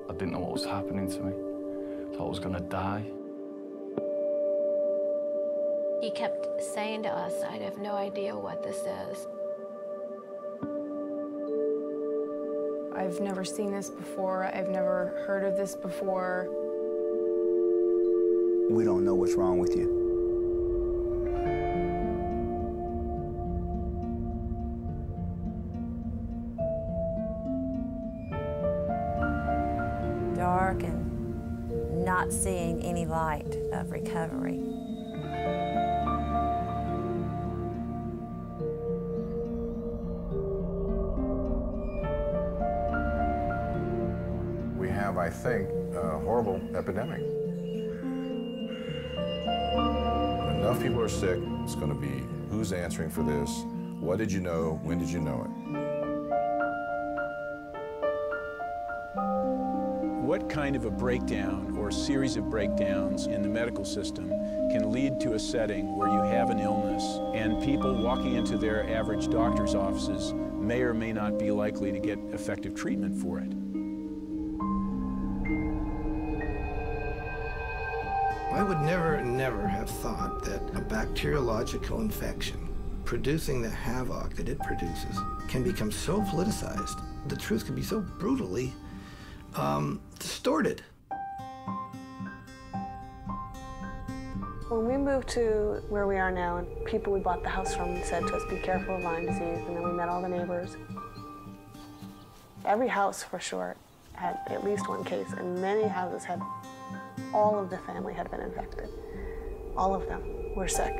I didn't know what was happening to me. I thought I was gonna die. He kept saying to us, I have no idea what this is. I've never seen this before. I've never heard of this before. We don't know what's wrong with you. Dark and not seeing any light of recovery. We have, I think, a horrible epidemic. Enough people are sick, it's going to be who's answering for this, what did you know, when did you know it? What kind of a breakdown or series of breakdowns in the medical system can lead to a setting where you have an illness and people walking into their average doctor's offices may or may not be likely to get effective treatment for it? I would never have thought that a bacteriological infection producing the havoc that it produces can become so politicized. The truth can be so brutally distorted. When we moved to where we are now, and people we bought the house from said to us, be careful of Lyme disease, and then we met all the neighbors. Every house, for sure, had at least one case, and many houses had, all of the family had been infected. All of them were sick.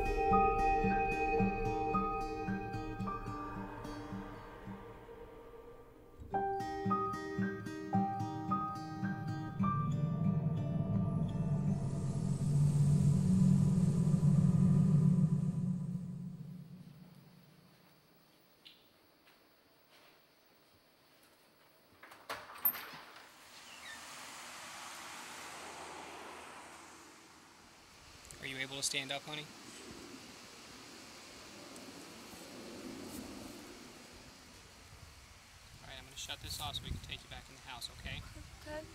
Are you able to stand up, honey? All right, I'm going to shut this off so we can take you back in the house, okay? Good.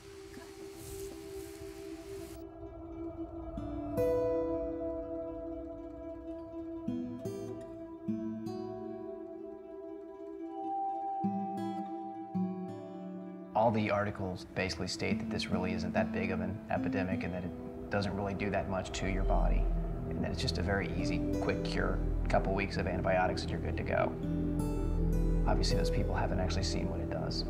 All the articles basically state that this really isn't that big of an epidemic and that it doesn't really do that much to your body, and that it's just a very easy, quick cure. A couple weeks of antibiotics and you're good to go. Obviously, those people haven't actually seen what it does.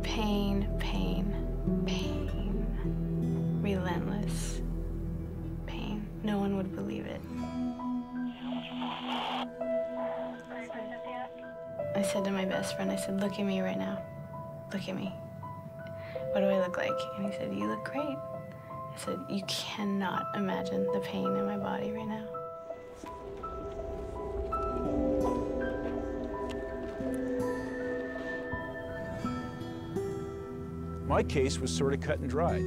Pain, pain, pain. Relentless pain. No one would believe it. I said to my best friend, I said, look at me right now. Look at me. What do I look like? And he said, you look great. I said, you cannot imagine the pain in my body right now. My case was sort of cut and dried.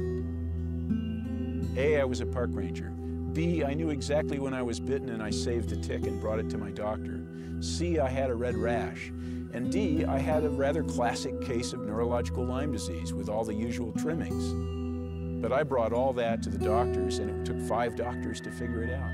A, I was a park ranger. B, I knew exactly when I was bitten and I saved a tick and brought it to my doctor. C, I had a red rash. And D, I had a rather classic case of neurological Lyme disease with all the usual trimmings. But I brought all that to the doctors, and it took 5 doctors to figure it out.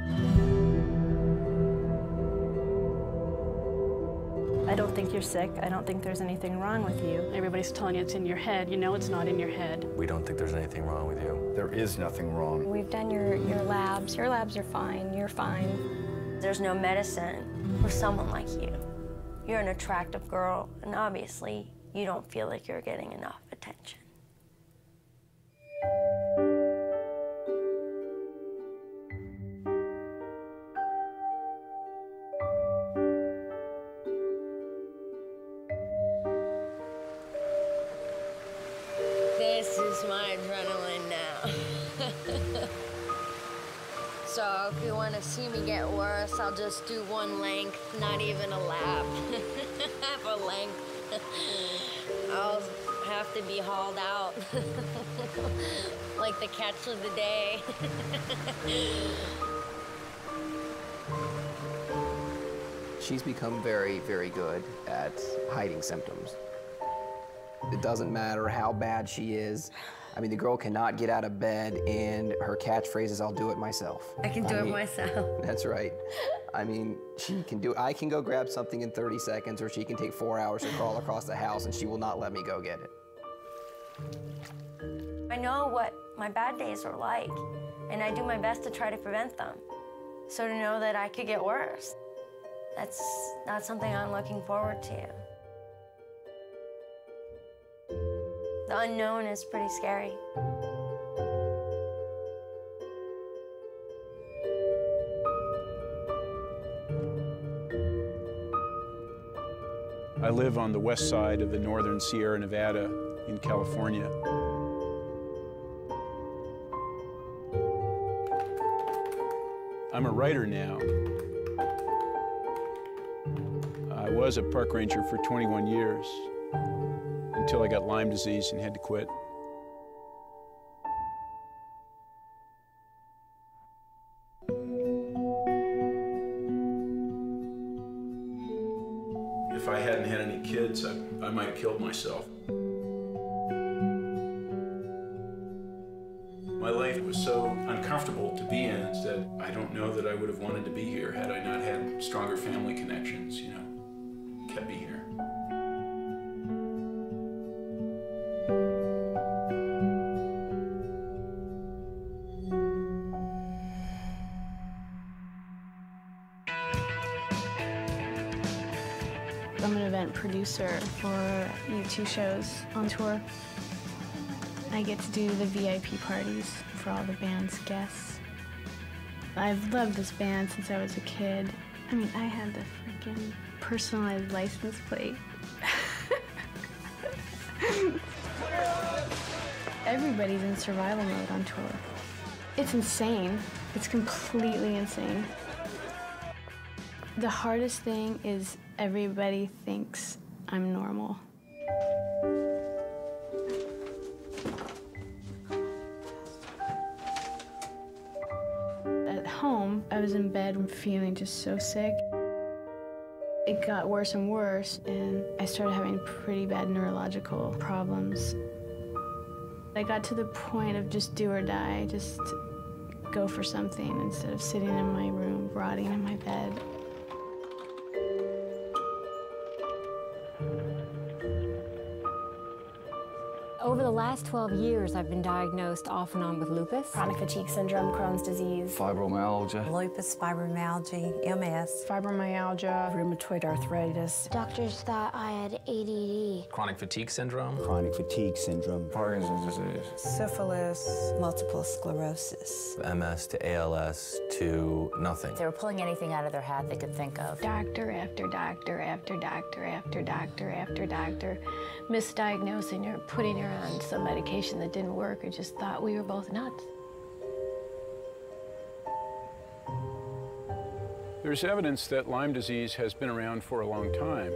I don't think you're sick. I don't think there's anything wrong with you. Everybody's telling you it's in your head. You know it's not in your head. We don't think there's anything wrong with you. There is nothing wrong. We've done your labs. Your labs are fine. You're fine. There's no medicine for someone like you. You're an attractive girl, and obviously, you don't feel like you're getting enough attention. This is my adrenaline now. So if you want to see me get worse, I'll just do one length, not even a lap. Half a length. I'll have to be hauled out. Like the catch of the day. She's become very, very good at hiding symptoms. It doesn't matter how bad she is. I mean, the girl cannot get out of bed, and her catchphrase is, "I'll do it myself." I can do it myself. That's right. I mean, she can do, I can go grab something in 30 seconds, or she can take 4 hours to crawl across the house, and she will not let me go get it. I know what my bad days are like, and I do my best to try to prevent them. So to know that I could get worse, that's not something I'm looking forward to. The unknown is pretty scary. I live on the west side of the northern Sierra Nevada in California. I'm a writer now. I was a park ranger for 21 years until I got Lyme disease and had to quit. If I hadn't had any kids, I might have killed myself. My life was so uncomfortable to be in that I don't know that I would have wanted to be here had I not had stronger family connections, you know, kept me here. I'm an event producer for U2 shows on tour. I get to do the VIP parties for all the band's guests. I've loved this band since I was a kid. I mean, I had the freaking personalized license plate. Everybody's in survival mode on tour. It's insane. It's completely insane. The hardest thing is everybody thinks I'm normal. At home, I was in bed feeling just so sick. It got worse and worse, and I started having pretty bad neurological problems. I got to the point of just do or die, just go for something instead of sitting in my room, rotting in my bed. Over the last 12 years, I've been diagnosed off and on with lupus, Chronic fatigue syndrome, Crohn's disease, Fibromyalgia. Lupus, fibromyalgia, MS. fibromyalgia, rheumatoid arthritis. Doctors thought I had ADD. Chronic fatigue syndrome. Chronic fatigue syndrome. Parkinson's disease. Syphilis, multiple sclerosis. MS to ALS to nothing. They were pulling anything out of their hat they could think of. Doctor after doctor after doctor after doctor after doctor, misdiagnosing her, putting her on some medication that didn't work, or just thought we were both nuts. There's evidence that Lyme disease has been around for a long time,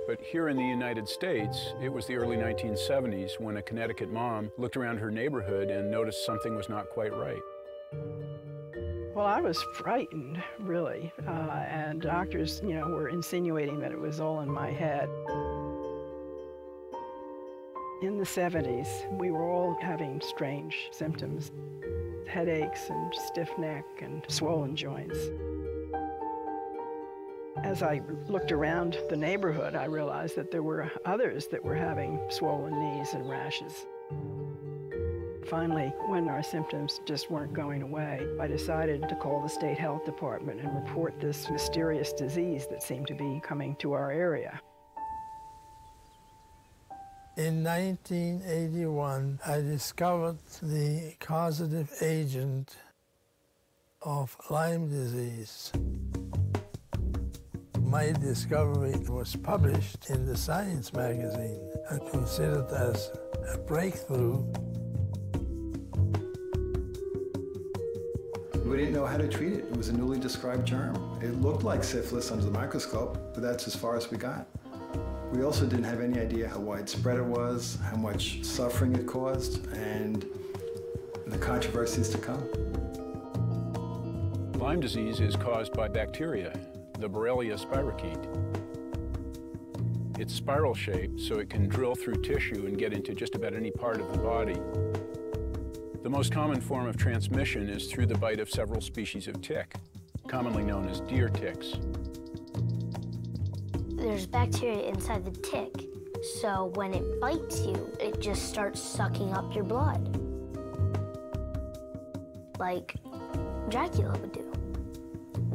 but here in the United States, it was the early 1970s when a Connecticut mom looked around her neighborhood and noticed something was not quite right. Well, I was frightened, really, and doctors, were insinuating that it was all in my head. In the 70s, we were all having strange symptoms, headaches and stiff neck and swollen joints. As I looked around the neighborhood, I realized that there were others that were having swollen knees and rashes. Finally, when our symptoms just weren't going away, I decided to call the state health department and report this mysterious disease that seemed to be coming to our area. In 1981, I discovered the causative agent of Lyme disease. My discovery was published in the Science magazine and considered as a breakthrough. We didn't know how to treat it. It was a newly described germ. It looked like syphilis under the microscope, but that's as far as we got. We also didn't have any idea how widespread it was, how much suffering it caused, and the controversies to come. Lyme disease is caused by bacteria, the Borrelia spirochete. It's spiral shaped, so it can drill through tissue and get into just about any part of the body. The most common form of transmission is through the bite of several species of tick, commonly known as deer ticks. There's bacteria inside the tick, so when it bites you, it just starts sucking up your blood, like Dracula would do.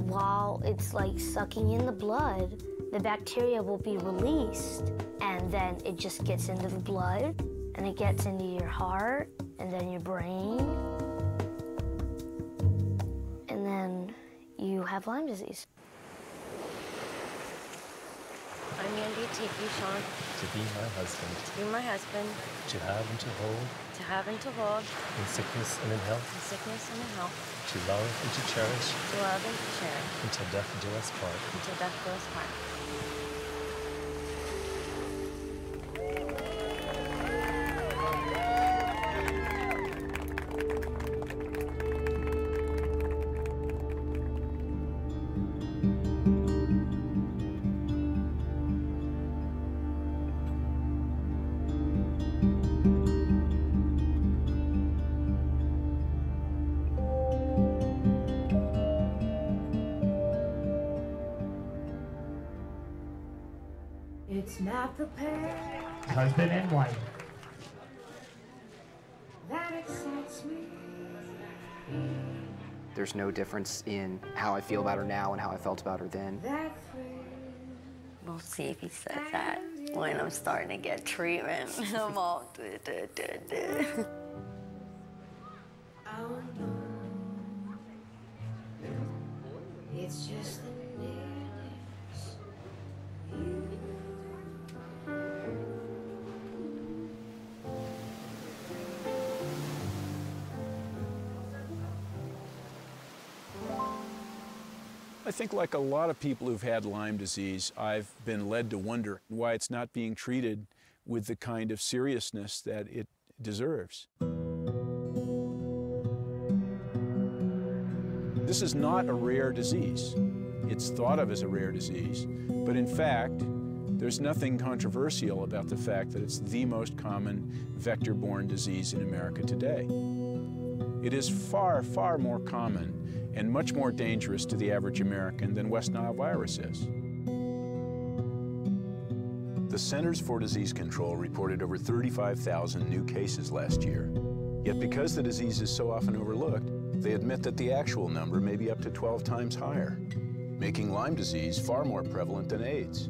While it's like sucking in the blood, the bacteria will be released, and then it just gets into the blood, and it gets into your heart, and then your brain, and then you have Lyme disease. I'm Andy. Take you, Sean. To be my husband. To be my husband. To have and to hold. To have and to hold. In sickness and in health. In sickness and in health. To love and to cherish. To love and to cherish. Until death do us part. Until death do us part. It's not the pair Husband and wife. that excites me. There's no difference in how I feel about her now and how I felt about her then. We'll see if he says that when I'm starting to get treatment. I'm all It's just the nearness. I think like a lot of people who've had Lyme disease, I've been led to wonder why it's not being treated with the kind of seriousness that it deserves. This is not a rare disease. It's thought of as a rare disease, but in fact, there's nothing controversial about the fact that it's the most common vector-borne disease in America today. It is far, far more common and much more dangerous to the average American than West Nile virus is. The Centers for Disease Control reported over 35,000 new cases last year. Yet because the disease is so often overlooked, they admit that the actual number may be up to 12 times higher, making Lyme disease far more prevalent than AIDS.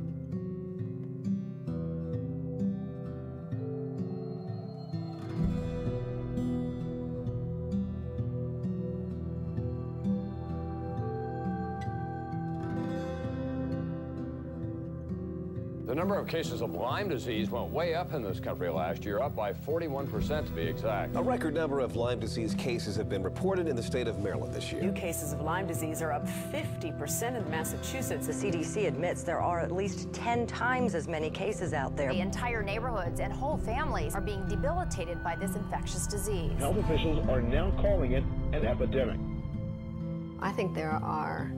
The number of cases of Lyme disease went way up in this country last year, up by 41% to be exact. A record number of Lyme disease cases have been reported in the state of Maryland this year. New cases of Lyme disease are up 50% in Massachusetts. The CDC admits there are at least 10 times as many cases out there. The entire neighborhoods and whole families are being debilitated by this infectious disease. Health officials are now calling it an epidemic. I think there are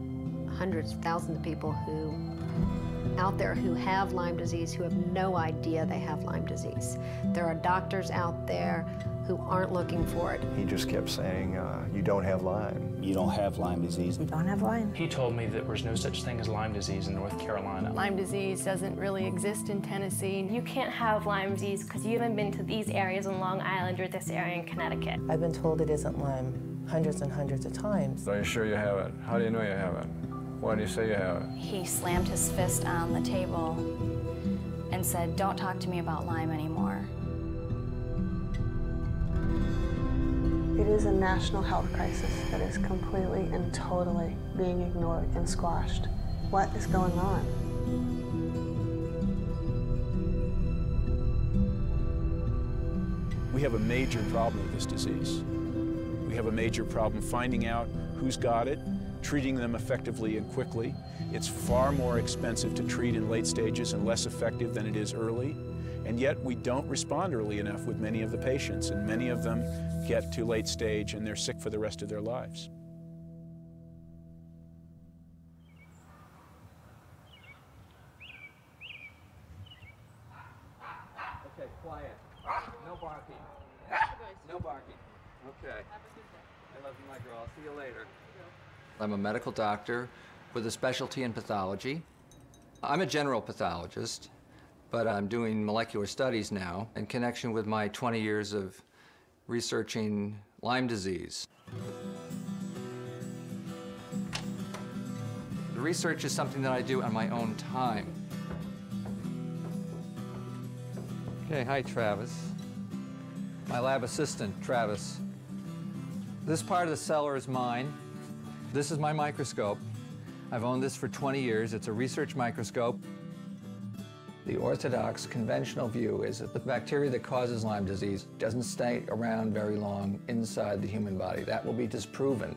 hundreds of thousands of people out there who have Lyme disease who have no idea they have Lyme disease. There are doctors out there who aren't looking for it. He just kept saying, you don't have Lyme. You don't have Lyme disease. You don't have Lyme. He told me that there was no such thing as Lyme disease in North Carolina. Lyme disease doesn't really exist in Tennessee. You can't have Lyme disease because you haven't been to these areas in Long Island or this area in Connecticut. I've been told it isn't Lyme hundreds and hundreds of times. Are you sure you have it? How do you know you have it? Why do you say you have it? He slammed his fist on the table and said, "Don't talk to me about Lyme anymore." It is a national health crisis that is completely and totally being ignored and squashed. What is going on? We have a major problem with this disease. We have a major problem finding out who's got it, treating them effectively and quickly. It's far more expensive to treat in late stages and less effective than it is early. And yet we don't respond early enough with many of the patients, and many of them get to late stage and they're sick for the rest of their lives. Okay, quiet. No barking. No barking. Okay. I love you, my girl. I'll see you later. I'm a medical doctor with a specialty in pathology. I'm a general pathologist, but I'm doing molecular studies now in connection with my 20 years of researching Lyme disease. The research is something that I do on my own time. Okay, hi, Travis. My lab assistant, Travis. This part of the cellar is mine. This is my microscope. I've owned this for 20 years. It's a research microscope. The orthodox conventional view is that the bacteria that causes Lyme disease doesn't stay around very long inside the human body. That will be disproven.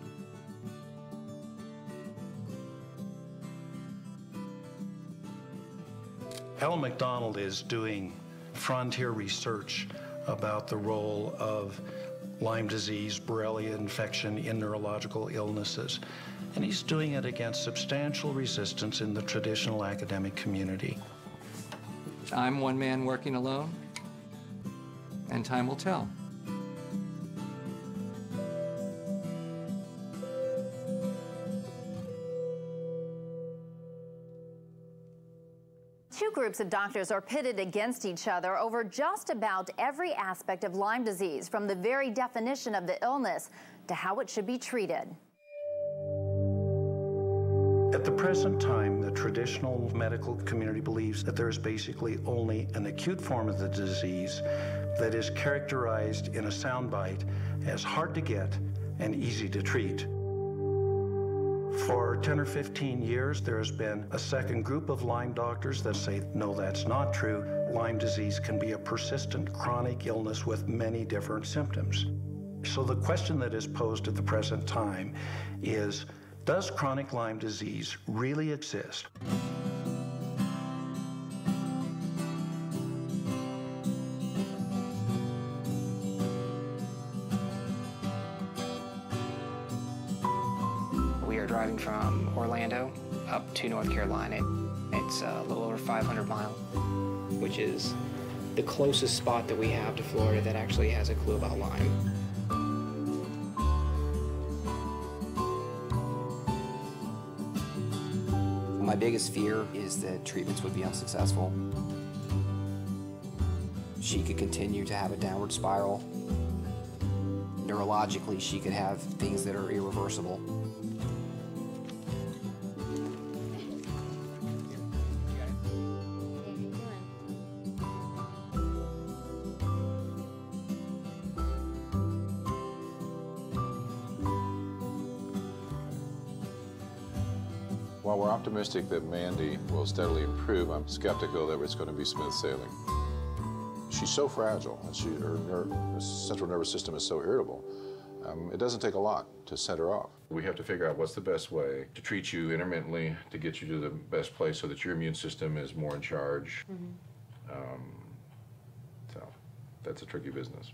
Ellen McDonald is doing frontier research about the role of Lyme disease, Borrelia infection in neurological illnesses. And he's doing it against substantial resistance in the traditional academic community. I'm one man working alone, and time will tell. Two groups of doctors are pitted against each other over just about every aspect of Lyme disease, from the very definition of the illness to how it should be treated. At the present time, the traditional medical community believes that there is basically only an acute form of the disease that is characterized in a soundbite as hard to get and easy to treat. For 10 or 15 years, there has been a second group of Lyme doctors that say, no, that's not true. Lyme disease can be a persistent chronic illness with many different symptoms. So the question that is posed at the present time is, does chronic Lyme disease really exist? We are driving from Orlando up to North Carolina. It's a little over 500 miles, which is the closest spot that we have to Florida that actually has a clue about Lyme. My biggest fear is that treatments would be unsuccessful. She could continue to have a downward spiral. Neurologically, she could have things that are irreversible. While we're optimistic that Mandy will steadily improve, I'm skeptical that it's going to be smooth sailing. She's so fragile, and her central nervous system is so irritable. It doesn't take a lot to set her off. We have to figure out what's the best way to treat you intermittently, to get you to the best place so that your immune system is more in charge. So that's a tricky business.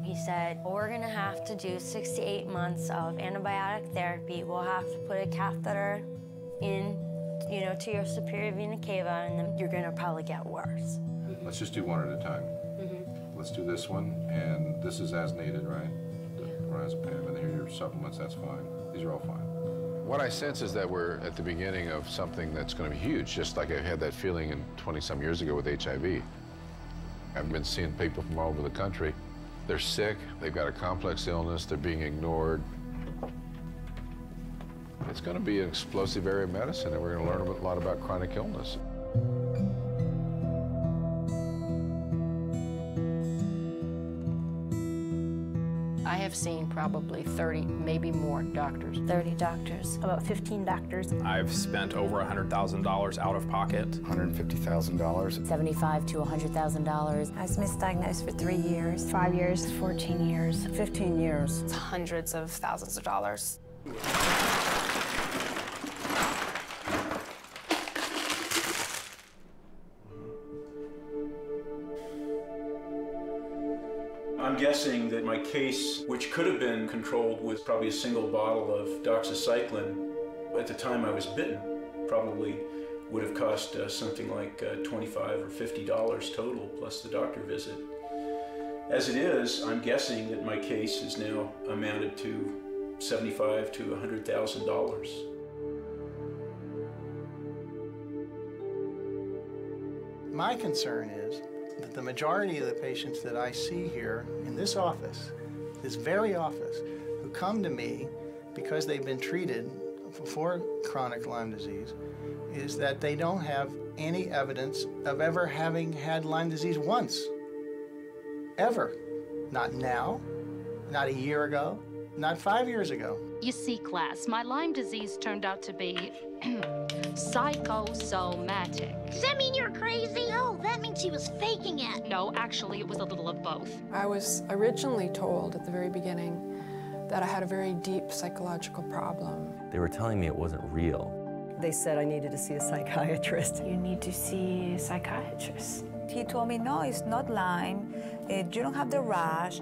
He said, we're gonna have to do 6 to 8 months of antibiotic therapy. We'll have to put a catheter in, to your superior vena cava, and then you're gonna probably get worse. Let's just do one at a time. Let's do this one, and this is as needed, right? Lorazepam, and here are your supplements, that's fine. These are all fine. What I sense is that we're at the beginning of something that's going to be huge, just like I had that feeling in 20-some years ago with HIV. I've been seeing people from all over the country. They're sick, they've got a complex illness, they're being ignored. It's going to be an explosive area of medicine, and we're going to learn a lot about chronic illness. I have seen probably 30, maybe more doctors. 30 doctors. About 15 doctors. I've spent over $100,000 out of pocket. $150,000. $75,000 to $100,000. I was misdiagnosed for 3 years. 5 years. 14 years. 15 years. It's hundreds of thousands of dollars. I'm guessing that my case, which could have been controlled with probably a single bottle of doxycycline, at the time I was bitten, probably Would have cost something like $25 or $50 total, plus the doctor visit. As it is, I'm guessing that my case is now amounted to $75,000 to $100,000. My concern is that the majority of the patients that I see here in this office, this very office, who come to me because they've been treated for chronic Lyme disease, is that they don't have any evidence of ever having had Lyme disease once. Ever. Not now, not a year ago, not 5 years ago. You see, class, my Lyme disease turned out to be psychosomatic. Does that mean you're crazy? No, that means she was faking it. No, actually, it was a little of both. I was originally told at the very beginning that I had a very deep psychological problem. They were telling me it wasn't real. They said I needed to see a psychiatrist. You need to see a psychiatrist. He told me, no, it's not Lyme. You don't have the rash.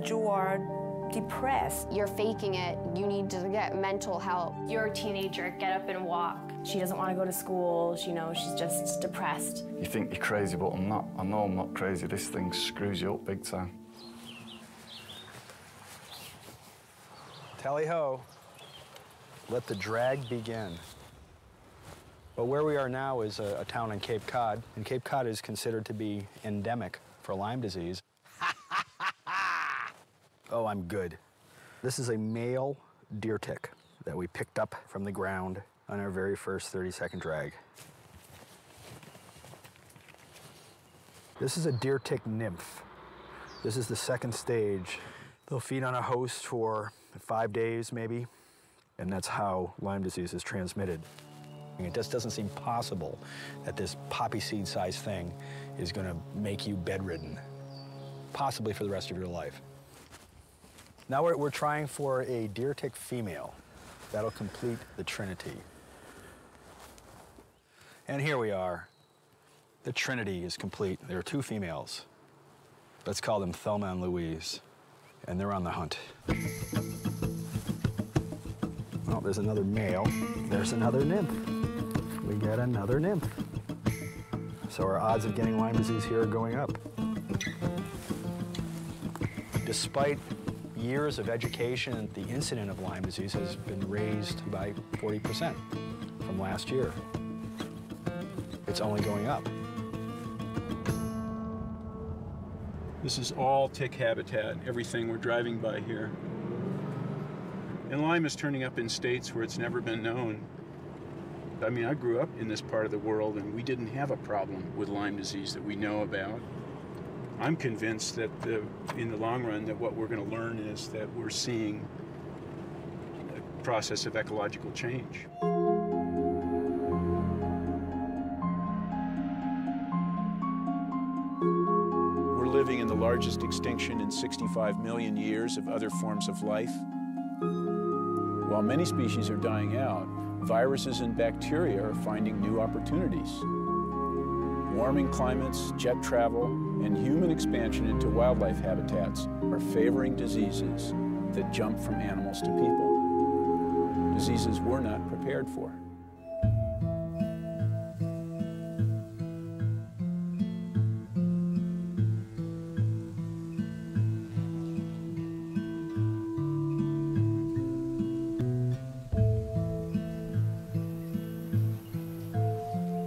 You are depressed. You're faking it. You need to get mental help. You're a teenager. Get up and walk. She doesn't want to go to school. She's just depressed. You think you're crazy, but I'm not. I know I'm not crazy. This thing screws you up big time. Tally-ho. Let the drag begin. But where we are now is a town in Cape Cod, and Cape Cod is considered to be endemic for Lyme disease. Oh, I'm good. This is a male deer tick that we picked up from the ground on our very first 30-second drag. This is a deer tick nymph. This is the second stage. They'll feed on a host for 5 days, maybe, and that's how Lyme disease is transmitted. It just doesn't seem possible that this poppy seed-sized thing is going to make you bedridden, possibly for the rest of your life. Now we're trying for a deer tick female. That'll complete the trinity. And here we are. The trinity is complete. There are 2 females. Let's call them Thelma and Louise. And they're on the hunt. Oh, there's another male. There's another nymph. We get another nymph. So our odds of getting Lyme disease here are going up. Despite years of education, the incidence of Lyme disease has been raised by 40% from last year. It's only going up. This is all tick habitat, everything we're driving by here. And Lyme is turning up in states where it's never been known. I mean, I grew up in this part of the world and we didn't have a problem with Lyme disease that we know about. I'm convinced that in the long run that what we're going to learn is that we're seeing a process of ecological change. We're living in the largest extinction in 65 million years of other forms of life. While many species are dying out, viruses and bacteria are finding new opportunities. Warming climates, jet travel, and human expansion into wildlife habitats are favoring diseases that jump from animals to people. Diseases we're not prepared for.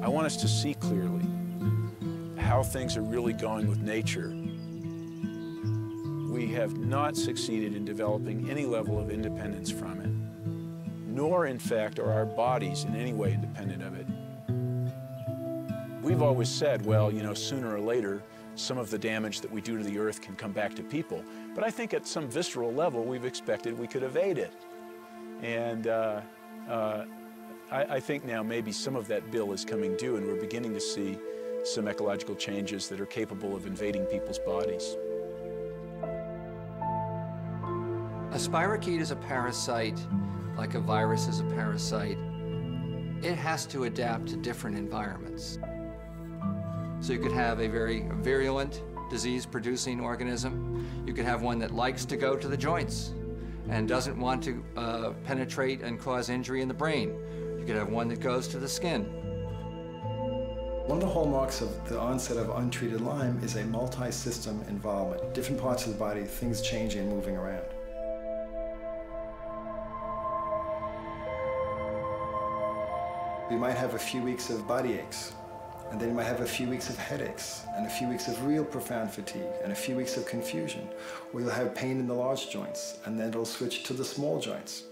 I want us to see clearly how things are really going with nature. We have not succeeded in developing any level of independence from it, nor in fact are our bodies in any way independent of it. We've always said, well, sooner or later, some of the damage that we do to the earth can come back to people. But I think at some visceral level, we've expected we could evade it. And I think now maybe some of that bill is coming due and we're beginning to see some ecological changes that are capable of invading people's bodies. A spirochete is a parasite, like a virus is a parasite. It has to adapt to different environments. So you could have a very virulent disease-producing organism. You could have one that likes to go to the joints and doesn't want to penetrate and cause injury in the brain. You could have one that goes to the skin. One of the hallmarks of the onset of untreated Lyme is a multi-system involvement. Different parts of the body, things changing and moving around. You might have a few weeks of body aches, and then you might have a few weeks of headaches, and a few weeks of real profound fatigue, and a few weeks of confusion. Or you'll have pain in the large joints, and then it'll switch to the small joints.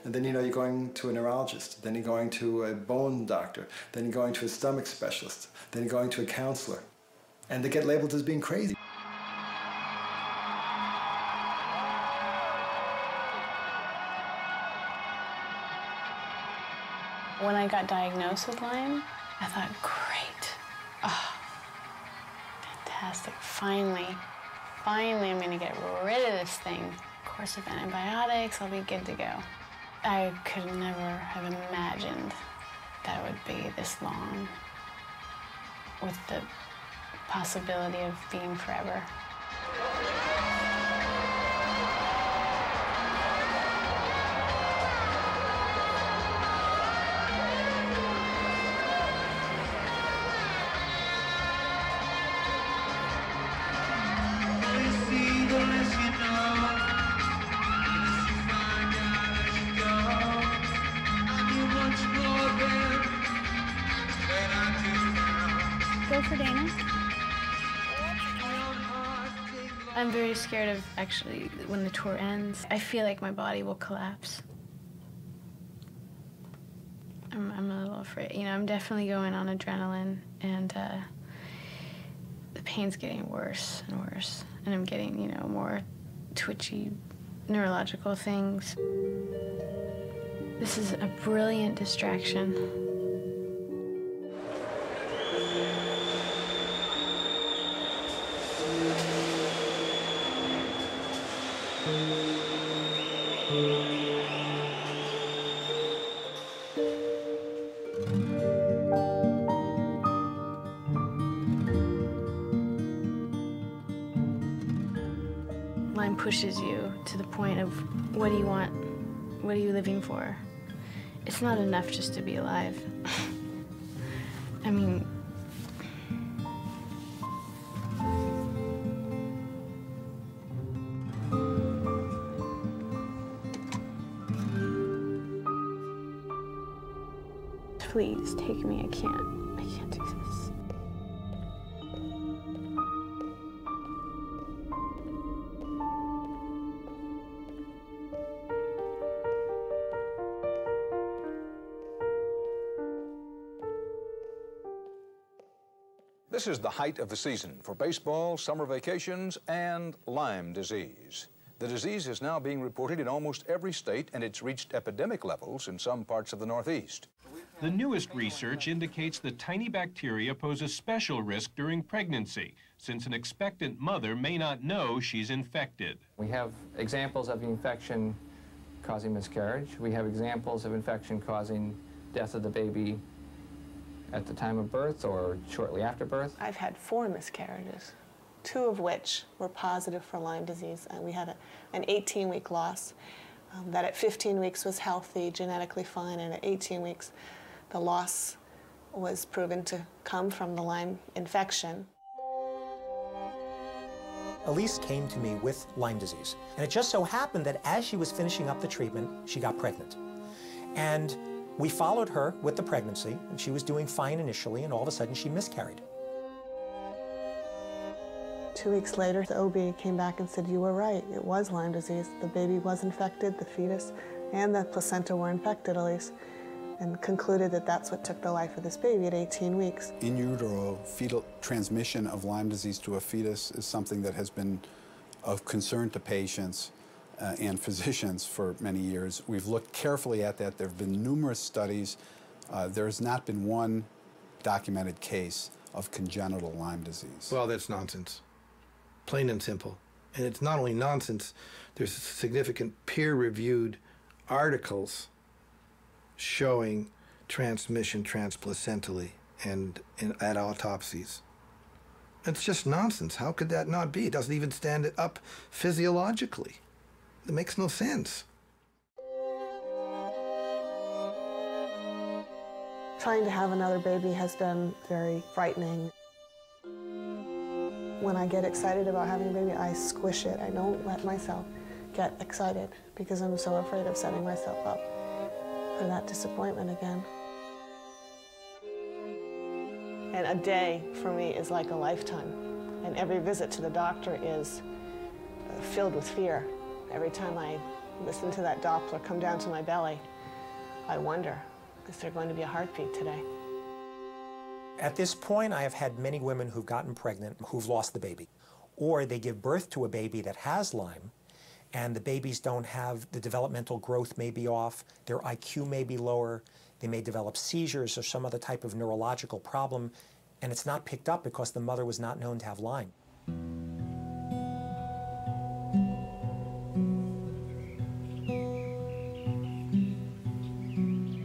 And then you know you're going to a neurologist, then you're going to a bone doctor, then you're going to a stomach specialist, then you're going to a counselor. And they get labeled as being crazy. When I got diagnosed with Lyme, I thought, great. Oh, fantastic. Finally I'm gonna get rid of this thing. Course of antibiotics, I'll be good to go. I could never have imagined that it would be this long with the possibility of being forever. Go for Dana. I'm very scared of actually when the tour ends. I feel like my body will collapse. I'm a little afraid. You know, I'm definitely going on adrenaline, and the pain's getting worse and worse, and I'm getting, you know, more twitchy neurological things. This is a brilliant distraction. Lyme pushes you to the point of, what do you want? What are you living for? It's not enough just to be alive. I mean, please take me. I can't do this. This is the height of the season for baseball, summer vacations, and Lyme disease. The disease is now being reported in almost every state, and it's reached epidemic levels in some parts of the Northeast. The newest research indicates that tiny bacteria pose a special risk during pregnancy, since an expectant mother may not know she's infected. We have examples of infection causing miscarriage. We have examples of infection causing death of the baby at the time of birth or shortly after birth. I've had 4 miscarriages, 2 of which were positive for Lyme disease, and we had an 18-week loss that at 15 weeks was healthy, genetically fine, and at 18 weeks the loss was proven to come from the Lyme infection. Elise came to me with Lyme disease, and it just so happened that as she was finishing up the treatment, she got pregnant. And we followed her with the pregnancy, and she was doing fine initially, and all of a sudden she miscarried. 2 weeks later, the OB came back and said, you were right, it was Lyme disease. The baby was infected, the fetus and the placenta were infected, Elise, and concluded that that's what took the life of this baby at 18 weeks. In utero, fetal transmission of Lyme disease to a fetus is something that has been of concern to patients and physicians for many years. We've looked carefully at that. There have been numerous studies. There has not been one documented case of congenital Lyme disease. Well, that's nonsense, plain and simple. And it's not only nonsense, there's significant peer-reviewed articles showing transmission transplacentally and at autopsies. It's just nonsense. How could that not be? It doesn't even stand up physiologically. It makes no sense. Trying to have another baby has been very frightening. When I get excited about having a baby, I squish it. I don't let myself get excited because I'm so afraid of setting myself up for that disappointment again. And a day for me is like a lifetime. And every visit to the doctor is filled with fear. Every time I listen to that Doppler come down to my belly, I wonder, is there going to be a heartbeat today? At this point, I have had many women who've gotten pregnant who've lost the baby. Or they give birth to a baby that has Lyme, and the babies don't have, the developmental growth may be off, their IQ may be lower, they may develop seizures or some other type of neurological problem, and it's not picked up because the mother was not known to have Lyme.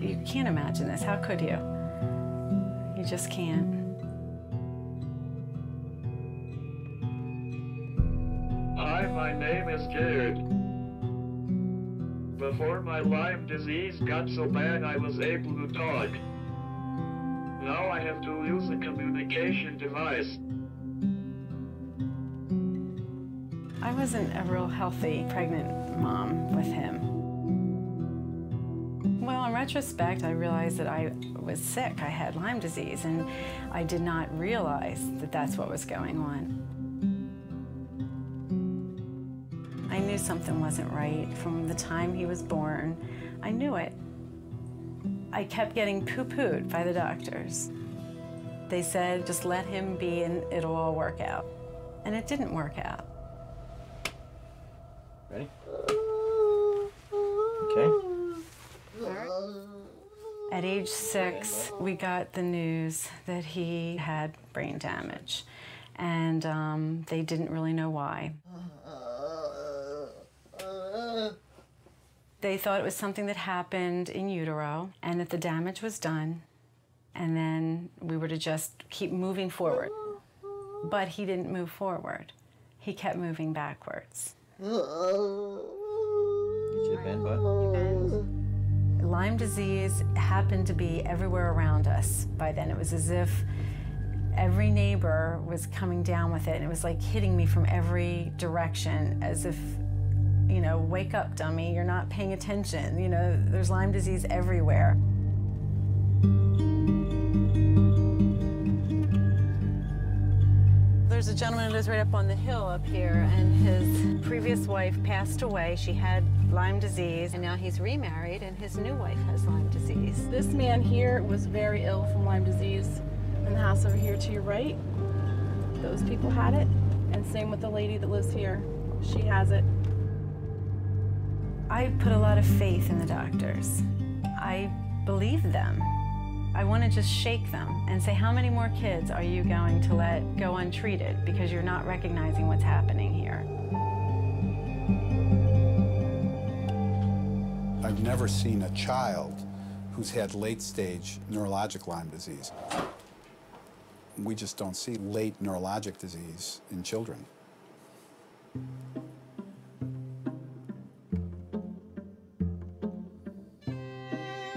You can't imagine this. How could you? You just can't. Hi, my name is Jared. Before my Lyme disease got so bad, I was able to talk. Now I have to use a communication device. I wasn't a real healthy pregnant mom with him. Well, in retrospect, I realized that I was sick. I had Lyme disease, and I did not realize that that's what was going on. I knew something wasn't right from the time he was born. I knew it. I kept getting poo-pooed by the doctors. They said, just let him be and it'll all work out. And it didn't work out. Ready? Okay. At age 6, we got the news that he had brain damage, and they didn't really know why. They thought it was something that happened in utero, and that the damage was done, and then we were to just keep moving forward. But he didn't move forward. He kept moving backwards. Get you a bend, bud. Lyme disease happened to be everywhere around us by then. It was as if every neighbor was coming down with it, and it was like hitting me from every direction, as if, you know, wake up, dummy, you're not paying attention. You know, there's Lyme disease everywhere. There's a gentleman who lives right up on the hill up here, and his previous wife passed away. She had Lyme disease, and now he's remarried, and his new wife has Lyme disease. This man here was very ill from Lyme disease. In the house over here to your right, those people had it, and same with the lady that lives here. She has it. I put a lot of faith in the doctors. I believe them. I want to just shake them and say, how many more kids are you going to let go untreated because you're not recognizing what's happening here? I've never seen a child who's had late-stage neurologic Lyme disease. We just don't see late neurologic disease in children.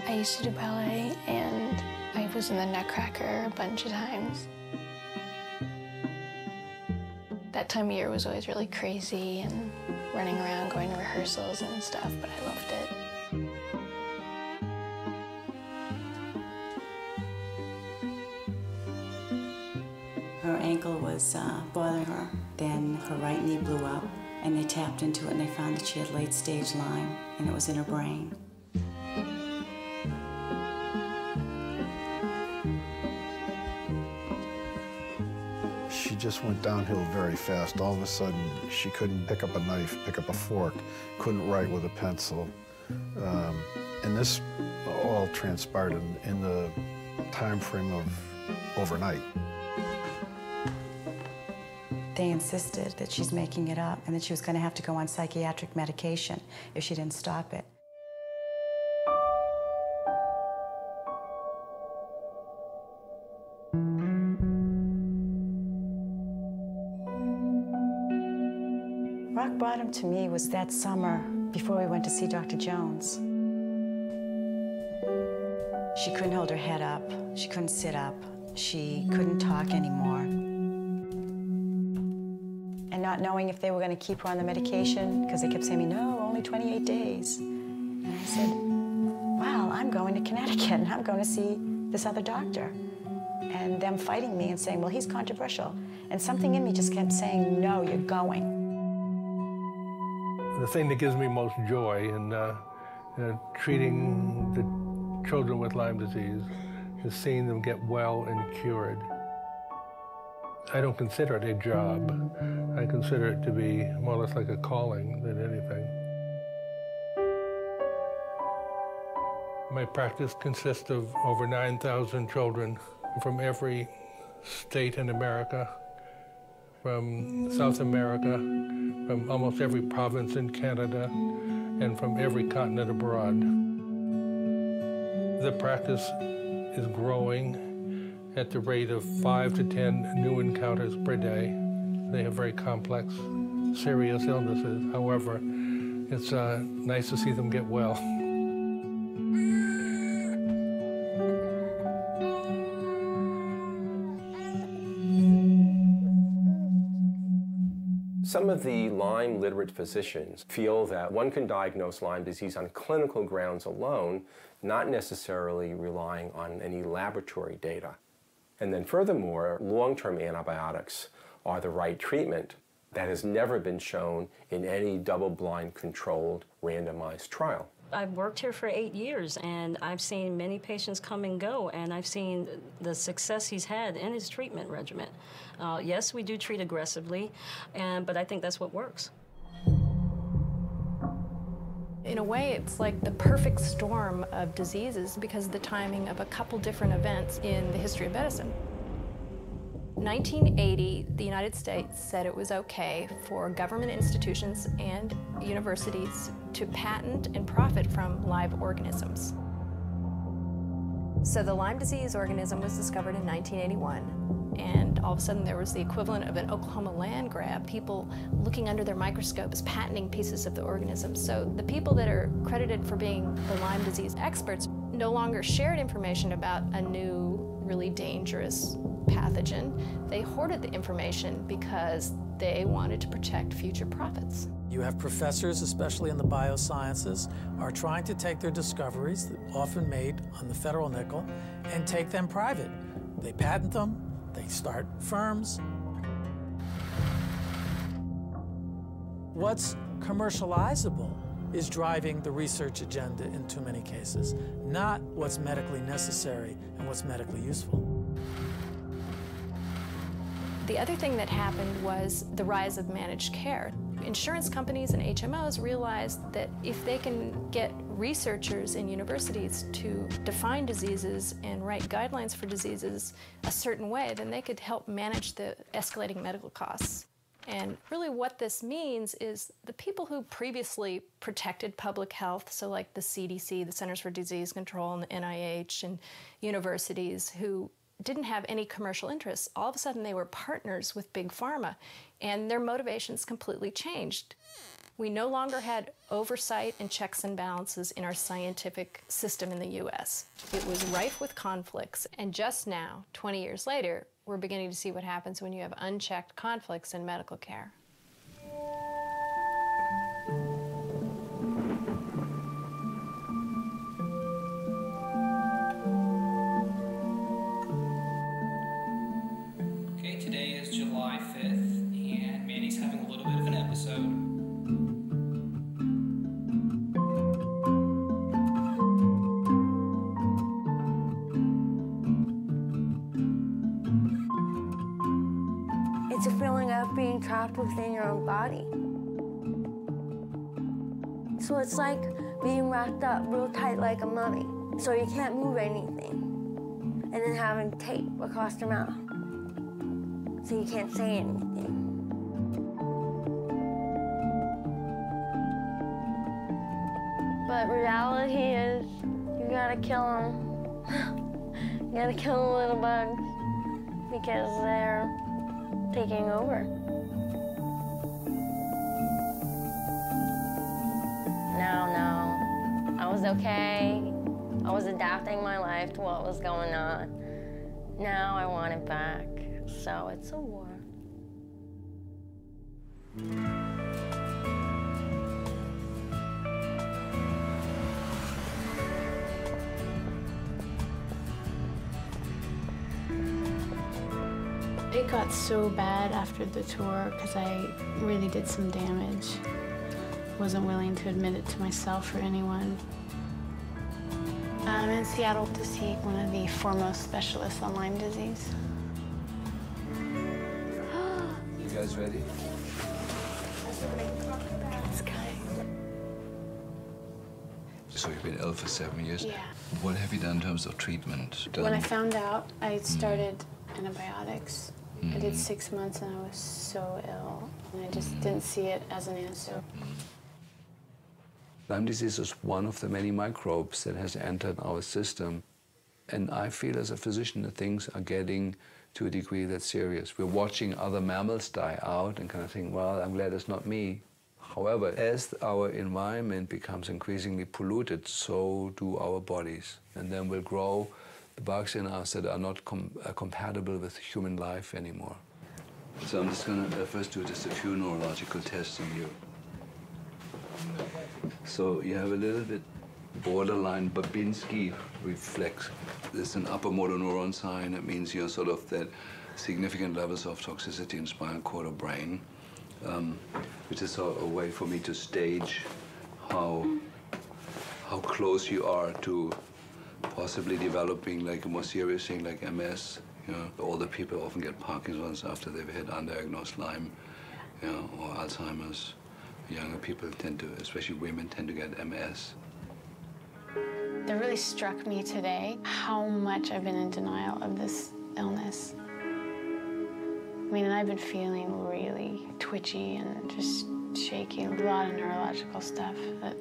I used to do ballet, and I was in the Nutcracker a bunch of times. That time of year was always really crazy and running around, going to rehearsals and stuff, but I loved it. Her ankle was bothering her. Then her right knee blew up, and they tapped into it, and they found that she had late-stage Lyme, and it was in her brain. She just went downhill very fast. All of a sudden, she couldn't pick up a knife, pick up a fork, couldn't write with a pencil. And this all transpired in the time frame of overnight. They insisted that she's making it up and that she was going to have to go on psychiatric medication if she didn't stop it. Rock bottom to me was that summer before we went to see Dr. Jones. She couldn't hold her head up. She couldn't sit up. She couldn't talk anymore. And not knowing if they were going to keep her on the medication, because they kept saying to me, no, only 28 days. And I said, well, I'm going to Connecticut, and I'm going to see this other doctor. And them fighting me and saying, well, he's controversial. And something in me just kept saying, no, you're going. The thing that gives me most joy in treating the children with Lyme disease is seeing them get well and cured. I don't consider it a job. I consider it to be more or less like a calling than anything. My practice consists of over 9,000 children from every state in America, from South America, from almost every province in Canada, and from every continent abroad. The practice is growing at the rate of 5 to 10 new encounters per day. They have very complex, serious illnesses. However, it's nice to see them get well. Some of the Lyme literate physicians feel that one can diagnose Lyme disease on clinical grounds alone, not necessarily relying on any laboratory data. And then furthermore, long-term antibiotics are the right treatment. That has never been shown in any double-blind controlled randomized trial. I've worked here for 8 years, and I've seen many patients come and go, and I've seen the success he's had in his treatment regimen. Yes, we do treat aggressively, but I think that's what works. In a way, it's like the perfect storm of diseases because of the timing of a couple different events in the history of medicine. 1980, the United States said it was okay for government institutions and universities to patent and profit from live organisms. So the Lyme disease organism was discovered in 1981, and all of a sudden there was the equivalent of an Oklahoma land grab, people looking under their microscopes, patenting pieces of the organism. So the people that are credited for being the Lyme disease experts no longer shared information about a new, really dangerous pathogen. They hoarded the information because they wanted to protect future profits. You have professors, especially in the biosciences, are trying to take their discoveries, often made on the federal nickel, and take them private. They patent them, they start firms. What's commercializable is driving the research agenda in too many cases, not what's medically necessary and what's medically useful. The other thing that happened was the rise of managed care. Insurance companies and HMOs realized that if they can get researchers in universities to define diseases and write guidelines for diseases a certain way, then they could help manage the escalating medical costs. And really what this means is the people who previously protected public health, so like the CDC, the Centers for Disease Control, and the NIH, and universities who didn't have any commercial interests, all of a sudden they were partners with Big Pharma, and their motivations completely changed. We no longer had oversight and checks and balances in our scientific system in the US. It was rife with conflicts, and just now, 20 years later, we're beginning to see what happens when you have unchecked conflicts in medical care. Okay, today is July 5th, and Mandy's having a little bit of an episode. It's a feeling of being trapped within your own body. So it's like being wrapped up real tight like a mummy, so you can't move anything, and then having tape across your mouth, so you can't say anything. But reality is, you gotta kill them. You gotta kill the little bugs, because they're taking over. No, I was okay. I was adapting my life to what was going on. Now I want it back. So it's a war. It got so bad after the tour because I really did some damage. Wasn't willing to admit it to myself or anyone. I'm in Seattle to see one of the foremost specialists on Lyme disease. You guys ready? So you've been ill for 7 years? Yeah. What have you done in terms of treatment? When I found out, I started antibiotics. I did 6 months and I was so ill. And I just didn't see it as an answer. Lyme disease is one of the many microbes that has entered our system. And I feel as a physician that things are getting to a degree that's serious. We're watching other mammals die out and kind of think, well, I'm glad it's not me. However, as our environment becomes increasingly polluted, so do our bodies. And then we'll grow the bugs in us that are not compatible with human life anymore. So I'm just going to first do just a few neurological tests on you. So you have a little bit borderline Babinski reflex. There's an upper motor neuron sign. That means you're sort of that significant levels of toxicity in spinal cord or brain, which is a way for me to stage how close you are to possibly developing like a more serious thing like MS. You know, older people often get Parkinson's after they've had undiagnosed Lyme, you know, or Alzheimer's. Younger people tend to, especially women, tend to get MS. That really struck me today, how much I've been in denial of this illness. I mean, and I've been feeling really twitchy and just shaky, a lot of neurological stuff that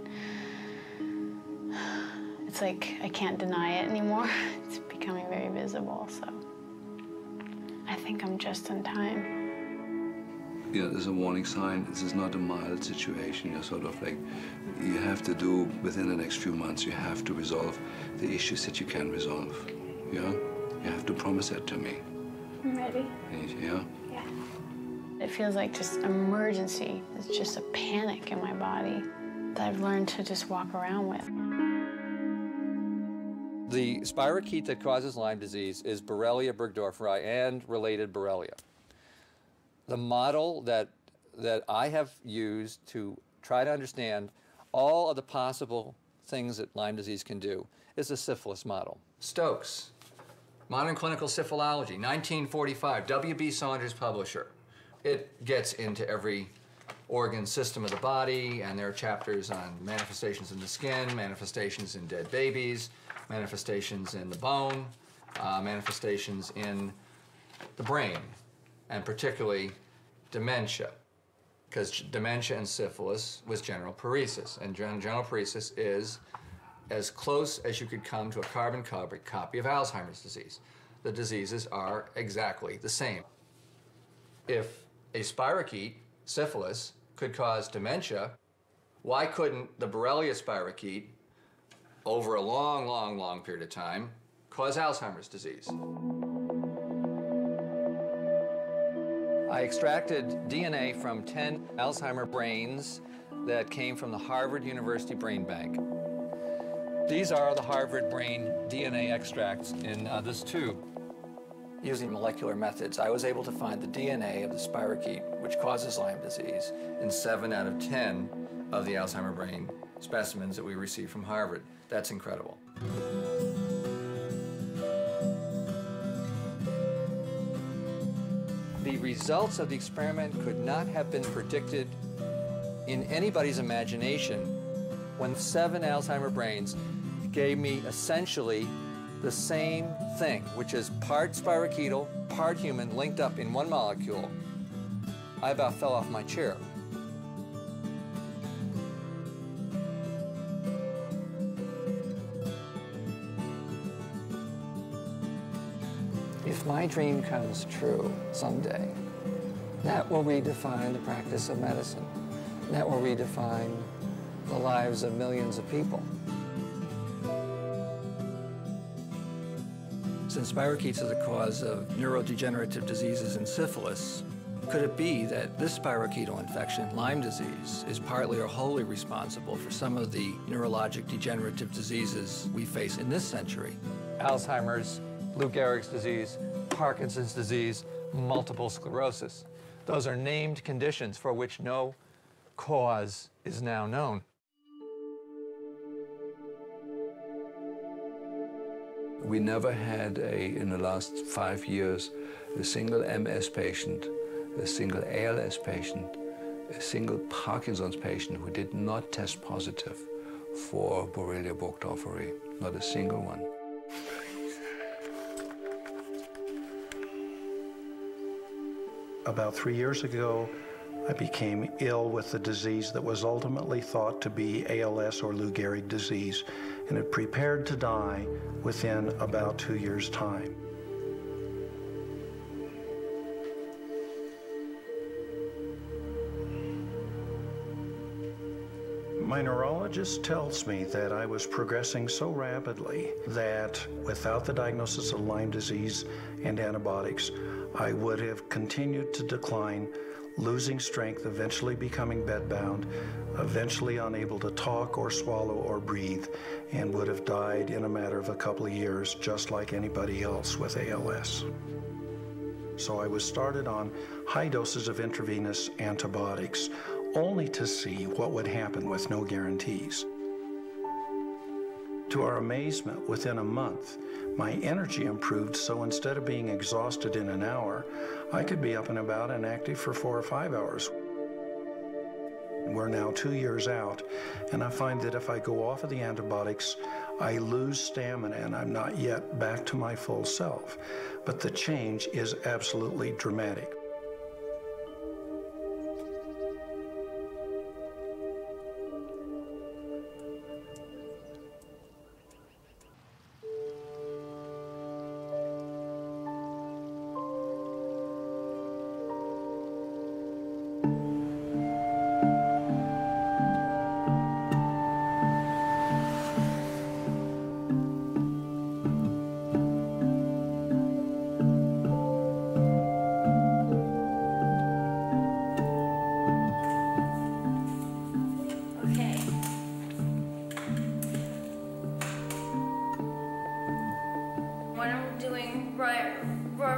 it's like I can't deny it anymore. It's becoming very visible, so I think I'm just in time. Yeah, there's a warning sign. This is not a mild situation. You're sort of like, you have to do, within the next few months, you have to resolve the issues that you can resolve. Yeah? You have to promise that to me. I'm ready. Yeah? Yeah. It feels like just emergency. It's just a panic in my body that I've learned to just walk around with. The spirochete that causes Lyme disease is Borrelia burgdorferi and related Borrelia. The model that I have used to try to understand all of the possible things that Lyme disease can do is the syphilis model. Stokes, Modern Clinical Syphilology, 1945, W.B. Saunders publisher. It gets into every organ system of the body, and there are chapters on manifestations in the skin, manifestations in dead babies, manifestations in the bone, manifestations in the brain, and particularly dementia, because dementia and syphilis was general paresis, and general paresis is as close as you could come to a carbon copy of Alzheimer's disease. The diseases are exactly the same. If a spirochete, syphilis, could cause dementia, why couldn't the Borrelia spirochete, over a long, long, long period of time, cause Alzheimer's disease? I extracted DNA from 10 Alzheimer brains that came from the Harvard University Brain Bank. These are the Harvard brain DNA extracts in this tube. Using molecular methods, I was able to find the DNA of the spirochete, which causes Lyme disease, in 7 out of 10 of the Alzheimer brain specimens that we received from Harvard. That's incredible. The results of the experiment could not have been predicted in anybody's imagination when 7 Alzheimer brains gave me essentially the same thing, which is part spirochetal, part human, linked up in one molecule. I about fell off my chair. If my dream comes true someday, that will redefine the practice of medicine. That will redefine the lives of millions of people. Since spirochetes are the cause of neurodegenerative diseases and syphilis, could it be that this spirochetal infection, Lyme disease, is partly or wholly responsible for some of the neurologic degenerative diseases we face in this century? Alzheimer's, Lou Gehrig's disease, Parkinson's disease, multiple sclerosis. Those are named conditions for which no cause is now known. We never had, in the last 5 years, a single MS patient, a single ALS patient, a single Parkinson's patient who did not test positive for Borrelia burgdorferi. Not a single one. About 3 years ago, I became ill with the disease that was ultimately thought to be ALS or Lou Gehrig disease, and had prepared to die within about 2 years' time. My neurologist tells me that I was progressing so rapidly that without the diagnosis of Lyme disease and antibiotics, I would have continued to decline, losing strength, eventually becoming bedbound, eventually unable to talk or swallow or breathe, and would have died in a matter of a couple of years, just like anybody else with ALS. So I was started on high doses of intravenous antibiotics, only to see what would happen with no guarantees. To our amazement, within a month, my energy improved, so instead of being exhausted in an hour, I could be up and about and active for 4 or 5 hours. We're now 2 years out, and I find that if I go off of the antibiotics, I lose stamina and I'm not yet back to my full self. But the change is absolutely dramatic.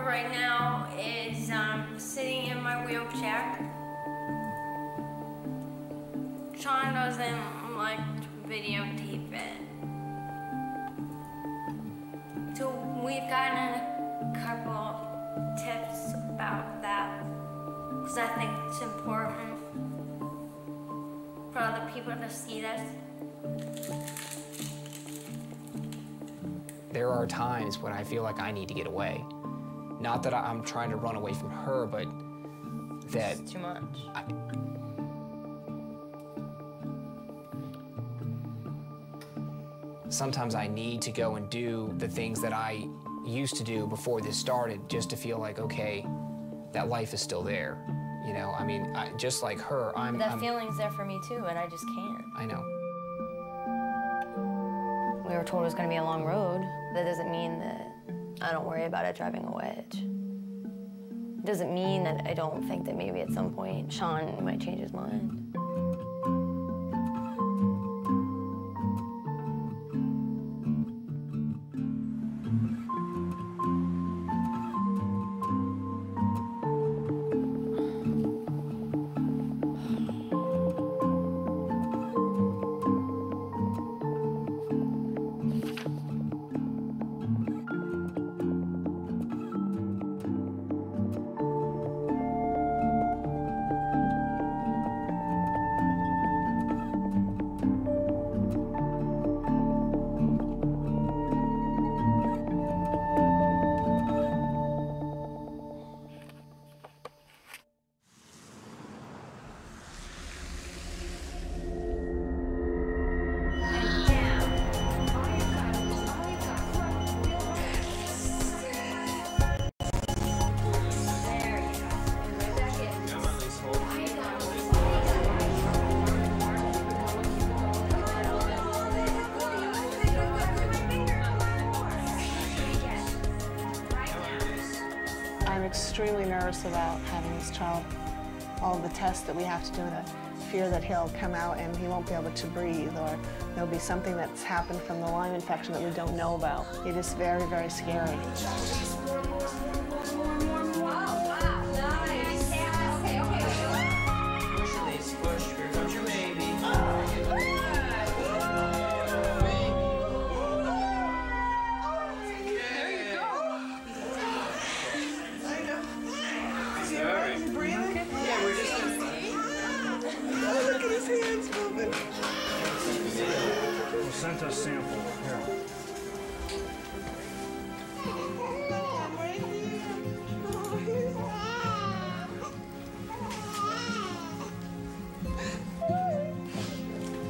Right now is sitting in my wheelchair. Sean doesn't like to videotape it. So we've gotten a couple tips about that because I think it's important for other people to see this. There are times when I feel like I need to get away. Not that I'm trying to run away from her, but that... It's too much. Sometimes I need to go and do the things that I used to do before this started just to feel like, okay, that life is still there. You know, I mean, just like her, That feeling's there for me too, and I just can't. I know. We were told it was going to be a long road. That doesn't mean that I don't worry about it driving a wedge. It doesn't mean that I don't think that maybe at some point Sean might change his mind. I'm extremely nervous about having this child. All of the tests that we have to do, the fear that he'll come out and he won't be able to breathe, or there'll be something that's happened from the Lyme infection that we don't know about. It is very, very scary. Sent a sample. Here.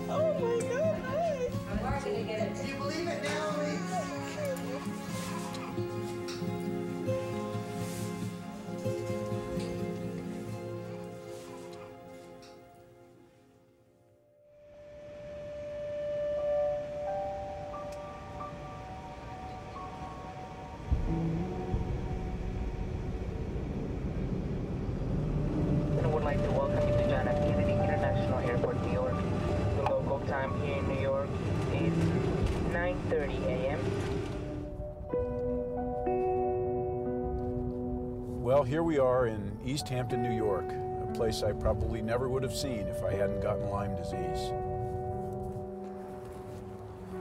Oh my God! I'm working to get it. Can you believe it now, Well, here we are in East Hampton, New York, a place I probably never would have seen if I hadn't gotten Lyme disease.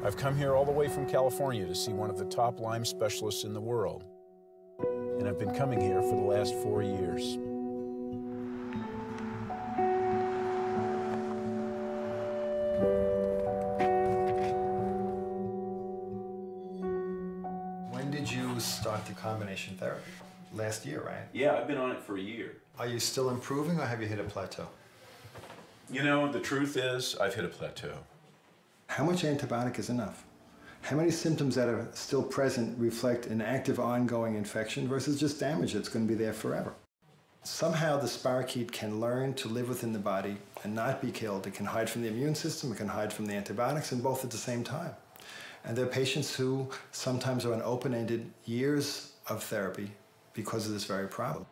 I've come here all the way from California to see one of the top Lyme specialists in the world, and I've been coming here for the last 4 years. When did you start the combination therapy? Last year, right? Yeah, I've been on it for a year. Are you still improving, or have you hit a plateau? You know, the truth is, I've hit a plateau. How much antibiotic is enough? How many symptoms that are still present reflect an active ongoing infection versus just damage that's going to be there forever? Somehow the spirochete can learn to live within the body and not be killed. It can hide from the immune system, it can hide from the antibiotics, and both at the same time. And there are patients who sometimes are on open-ended years of therapy because of this very problem.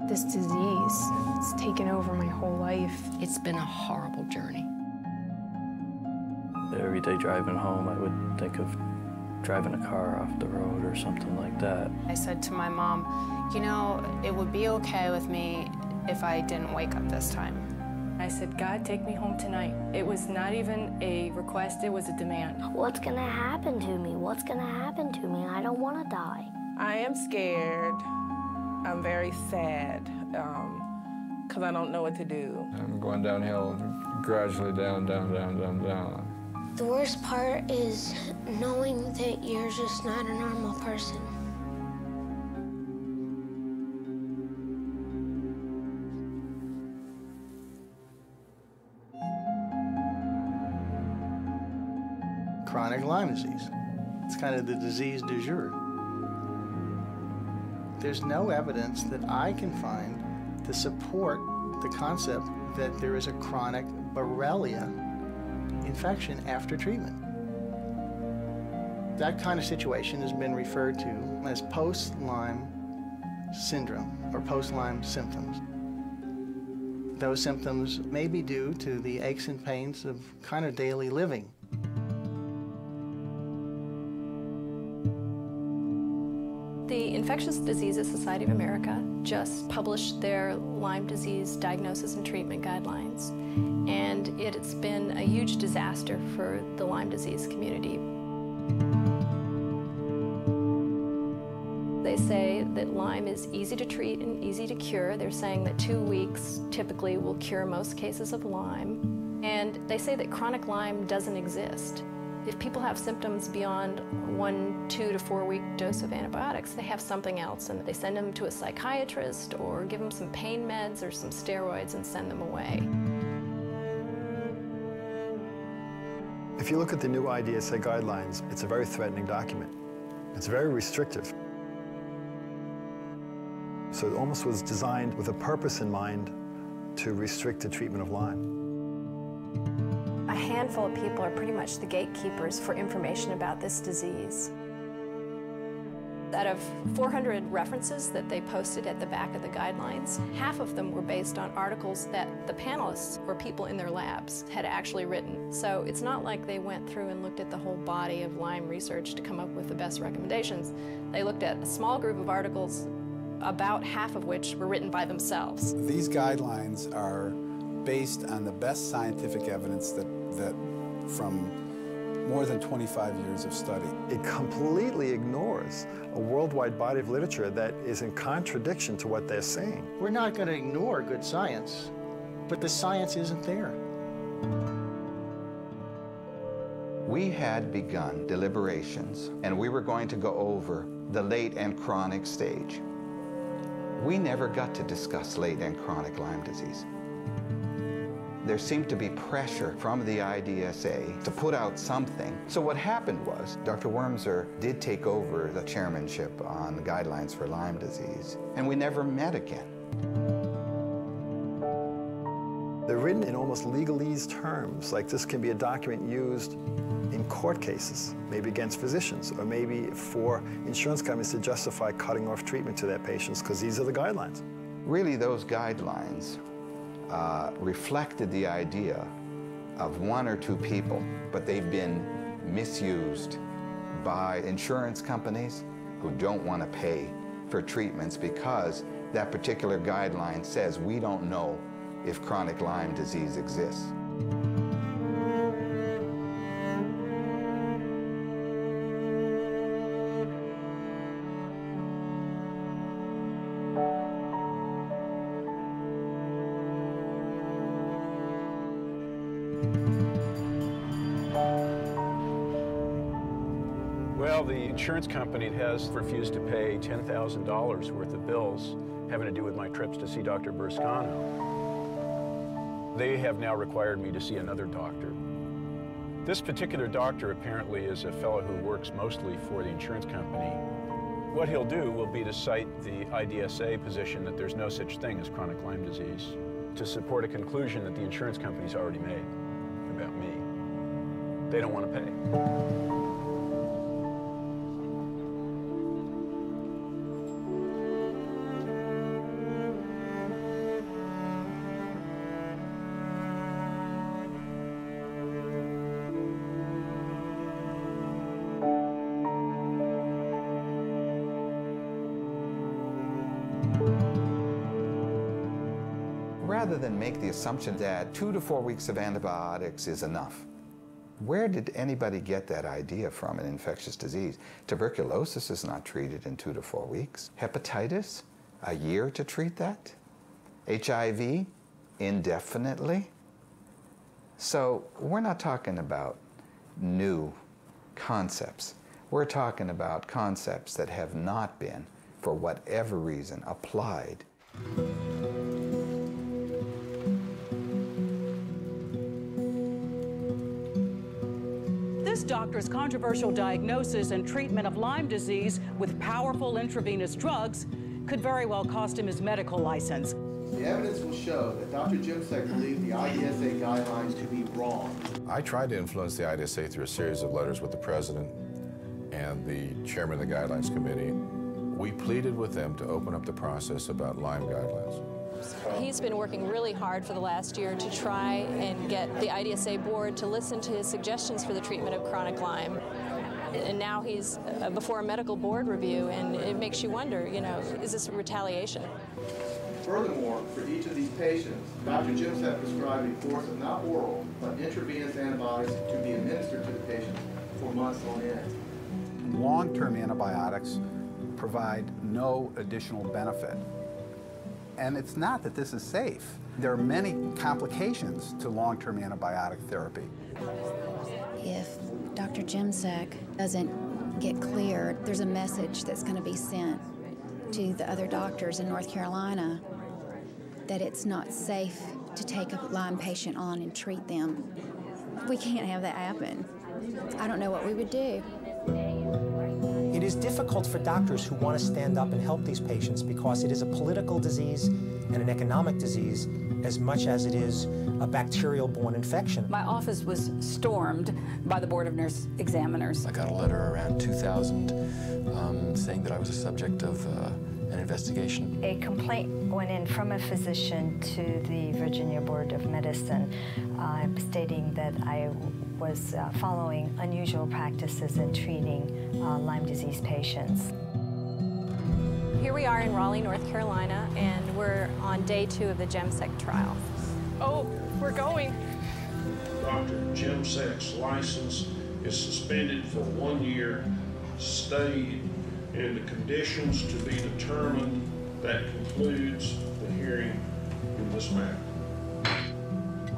This disease, it's taken over my whole life. It's been a horrible journey. Every day driving home, I would think of driving a car off the road or something like that. I said to my mom, you know, it would be okay with me if I didn't wake up this time. I said, God, take me home tonight. It was not even a request, it was a demand. What's gonna happen to me? What's gonna happen to me? I don't wanna die. I am scared. I'm very sad, because I don't know what to do. I'm going downhill, gradually down, down, down, down, down. The worst part is knowing that you're just not a normal person. Chronic Lyme disease. It's kind of the disease du jour. There's no evidence that I can find to support the concept that there is a chronic Borrelia infection after treatment. That kind of situation has been referred to as post-Lyme syndrome or post-Lyme symptoms. Those symptoms may be due to the aches and pains of kind of daily living. The Infectious Diseases Society of America just published their Lyme disease diagnosis and treatment guidelines, and it's been a huge disaster for the Lyme disease community. They say that Lyme is easy to treat and easy to cure. They're saying that 2 weeks typically will cure most cases of Lyme, and they say that chronic Lyme doesn't exist. If people have symptoms beyond 1 2 to 4 week dose of antibiotics, they have something else, and they send them to a psychiatrist or give them some pain meds or some steroids and send them away. If you look at the new IDSA guidelines, it's a very threatening document. It's very restrictive. So it almost was designed with a purpose in mind to restrict the treatment of Lyme. A handful of people are pretty much the gatekeepers for information about this disease. Out of 400 references that they posted at the back of the guidelines, half of them were based on articles that the panelists or people in their labs had actually written. So it's not like they went through and looked at the whole body of Lyme research to come up with the best recommendations. They looked at a small group of articles, about half of which were written by themselves. These guidelines are based on the best scientific evidence that from more than 25 years of study. It completely ignores a worldwide body of literature that is in contradiction to what they're saying. We're not going to ignore good science, but the science isn't there. We had begun deliberations, and we were going to go over the late and chronic stage. We never got to discuss late and chronic Lyme disease. There seemed to be pressure from the IDSA to put out something. So what happened was Dr. Wormser did take over the chairmanship on the guidelines for Lyme disease, and we never met again. They're written in almost legalese terms, like this can be a document used in court cases, maybe against physicians, or maybe for insurance companies to justify cutting off treatment to their patients, because these are the guidelines. Really, those guidelines reflected the idea of one or two people, but they've been misused by insurance companies who don't want to pay for treatments because that particular guideline says we don't know if chronic Lyme disease exists. Well, the insurance company has refused to pay $10,000 worth of bills having to do with my trips to see Dr. Burscano. They have now required me to see another doctor. This particular doctor apparently is a fellow who works mostly for the insurance company. What he'll do will be to cite the IDSA position that there's no such thing as chronic Lyme disease to support a conclusion that the insurance company's already made about me. They don't want to pay. Rather than make the assumption that 2 to 4 weeks of antibiotics is enough, where did anybody get that idea from in infectious disease? Tuberculosis is not treated in 2 to 4 weeks. Hepatitis, a year to treat that. HIV, indefinitely. So we're not talking about new concepts. We're talking about concepts that have not been, for whatever reason, applied. This doctor's controversial diagnosis and treatment of Lyme disease with powerful intravenous drugs could very well cost him his medical license. The evidence will show that Dr. Jimsek believed the IDSA guidelines to be wrong. I tried to influence the IDSA through a series of letters with the president and the chairman of the guidelines committee. We pleaded with them to open up the process about Lyme guidelines. He's been working really hard for the last year to try and get the IDSA board to listen to his suggestions for the treatment of chronic Lyme. And now he's before a medical board review, and it makes you wonder, you know, is this retaliation? Furthermore, for each of these patients, Dr. Jimsek prescribed a course of not oral, but intravenous antibiotics to be administered to the patients for months on end. Long-term antibiotics provide no additional benefit. And it's not that this is safe. There are many complications to long-term antibiotic therapy. If Dr. Jimsek doesn't get cleared, there's a message that's going to be sent to the other doctors in North Carolina that it's not safe to take a Lyme patient on and treat them. We can't have that happen. I don't know what we would do. It is difficult for doctors who want to stand up and help these patients because it is a political disease and an economic disease as much as it is a bacterial-borne infection. My office was stormed by the Board of Nurse Examiners. I got a letter around 2000 saying that I was a subject of an investigation. A complaint went in from a physician to the Virginia Board of Medicine stating that I was following unusual practices in treating Lyme disease patients. Here we are in Raleigh, North Carolina, and we're on day 2 of the GEMSEC trial. Oh, we're going. Dr. GEMSEC's license is suspended for 1 year, stayed in the conditions to be determined. That concludes the hearing in this matter.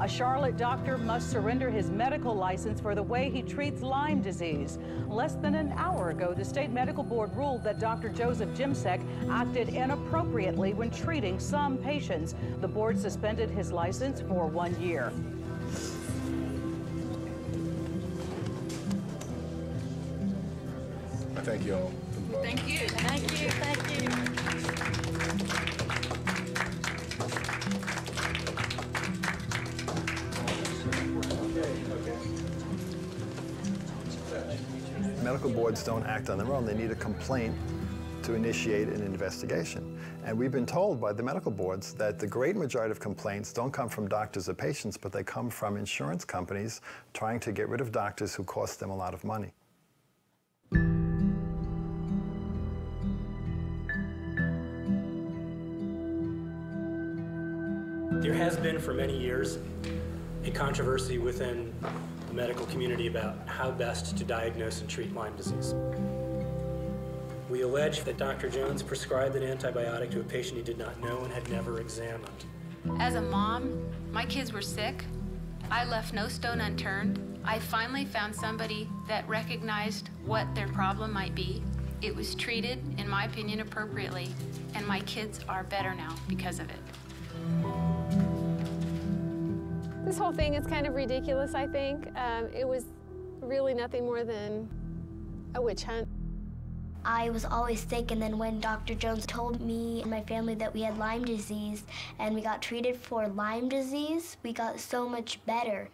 A Charlotte doctor must surrender his medical license for the way he treats Lyme disease. Less than an hour ago, the state medical board ruled that Dr. Joseph GEMSEC acted inappropriately when treating some patients. The board suspended his license for 1 year. I thank you all. Thank you. Thank you. Thank you. Medical boards don't act on their own. They need a complaint to initiate an investigation. And we've been told by the medical boards that the great majority of complaints don't come from doctors or patients, but they come from insurance companies trying to get rid of doctors who cost them a lot of money. There has been for many years a controversy within the medical community about how best to diagnose and treat Lyme disease. We allege that Dr. Jones prescribed an antibiotic to a patient he did not know and had never examined. As a mom, my kids were sick. I left no stone unturned. I finally found somebody that recognized what their problem might be. It was treated, in my opinion, appropriately, and my kids are better now because of it. This whole thing is kind of ridiculous, I think. It was really nothing more than a witch hunt. I was always sick, and then when Dr. Jones told me and my family that we had Lyme disease and we got treated for Lyme disease, we got so much better.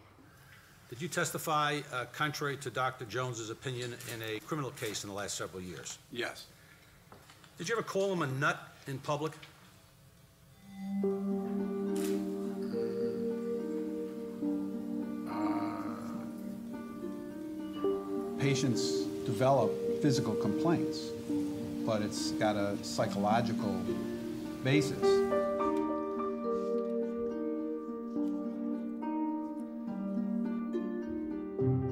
Did you testify contrary to Dr. Jones's opinion in a criminal case in the last several years? Yes. Did you ever call him a nut in public? Patients develop physical complaints, but it's got a psychological basis.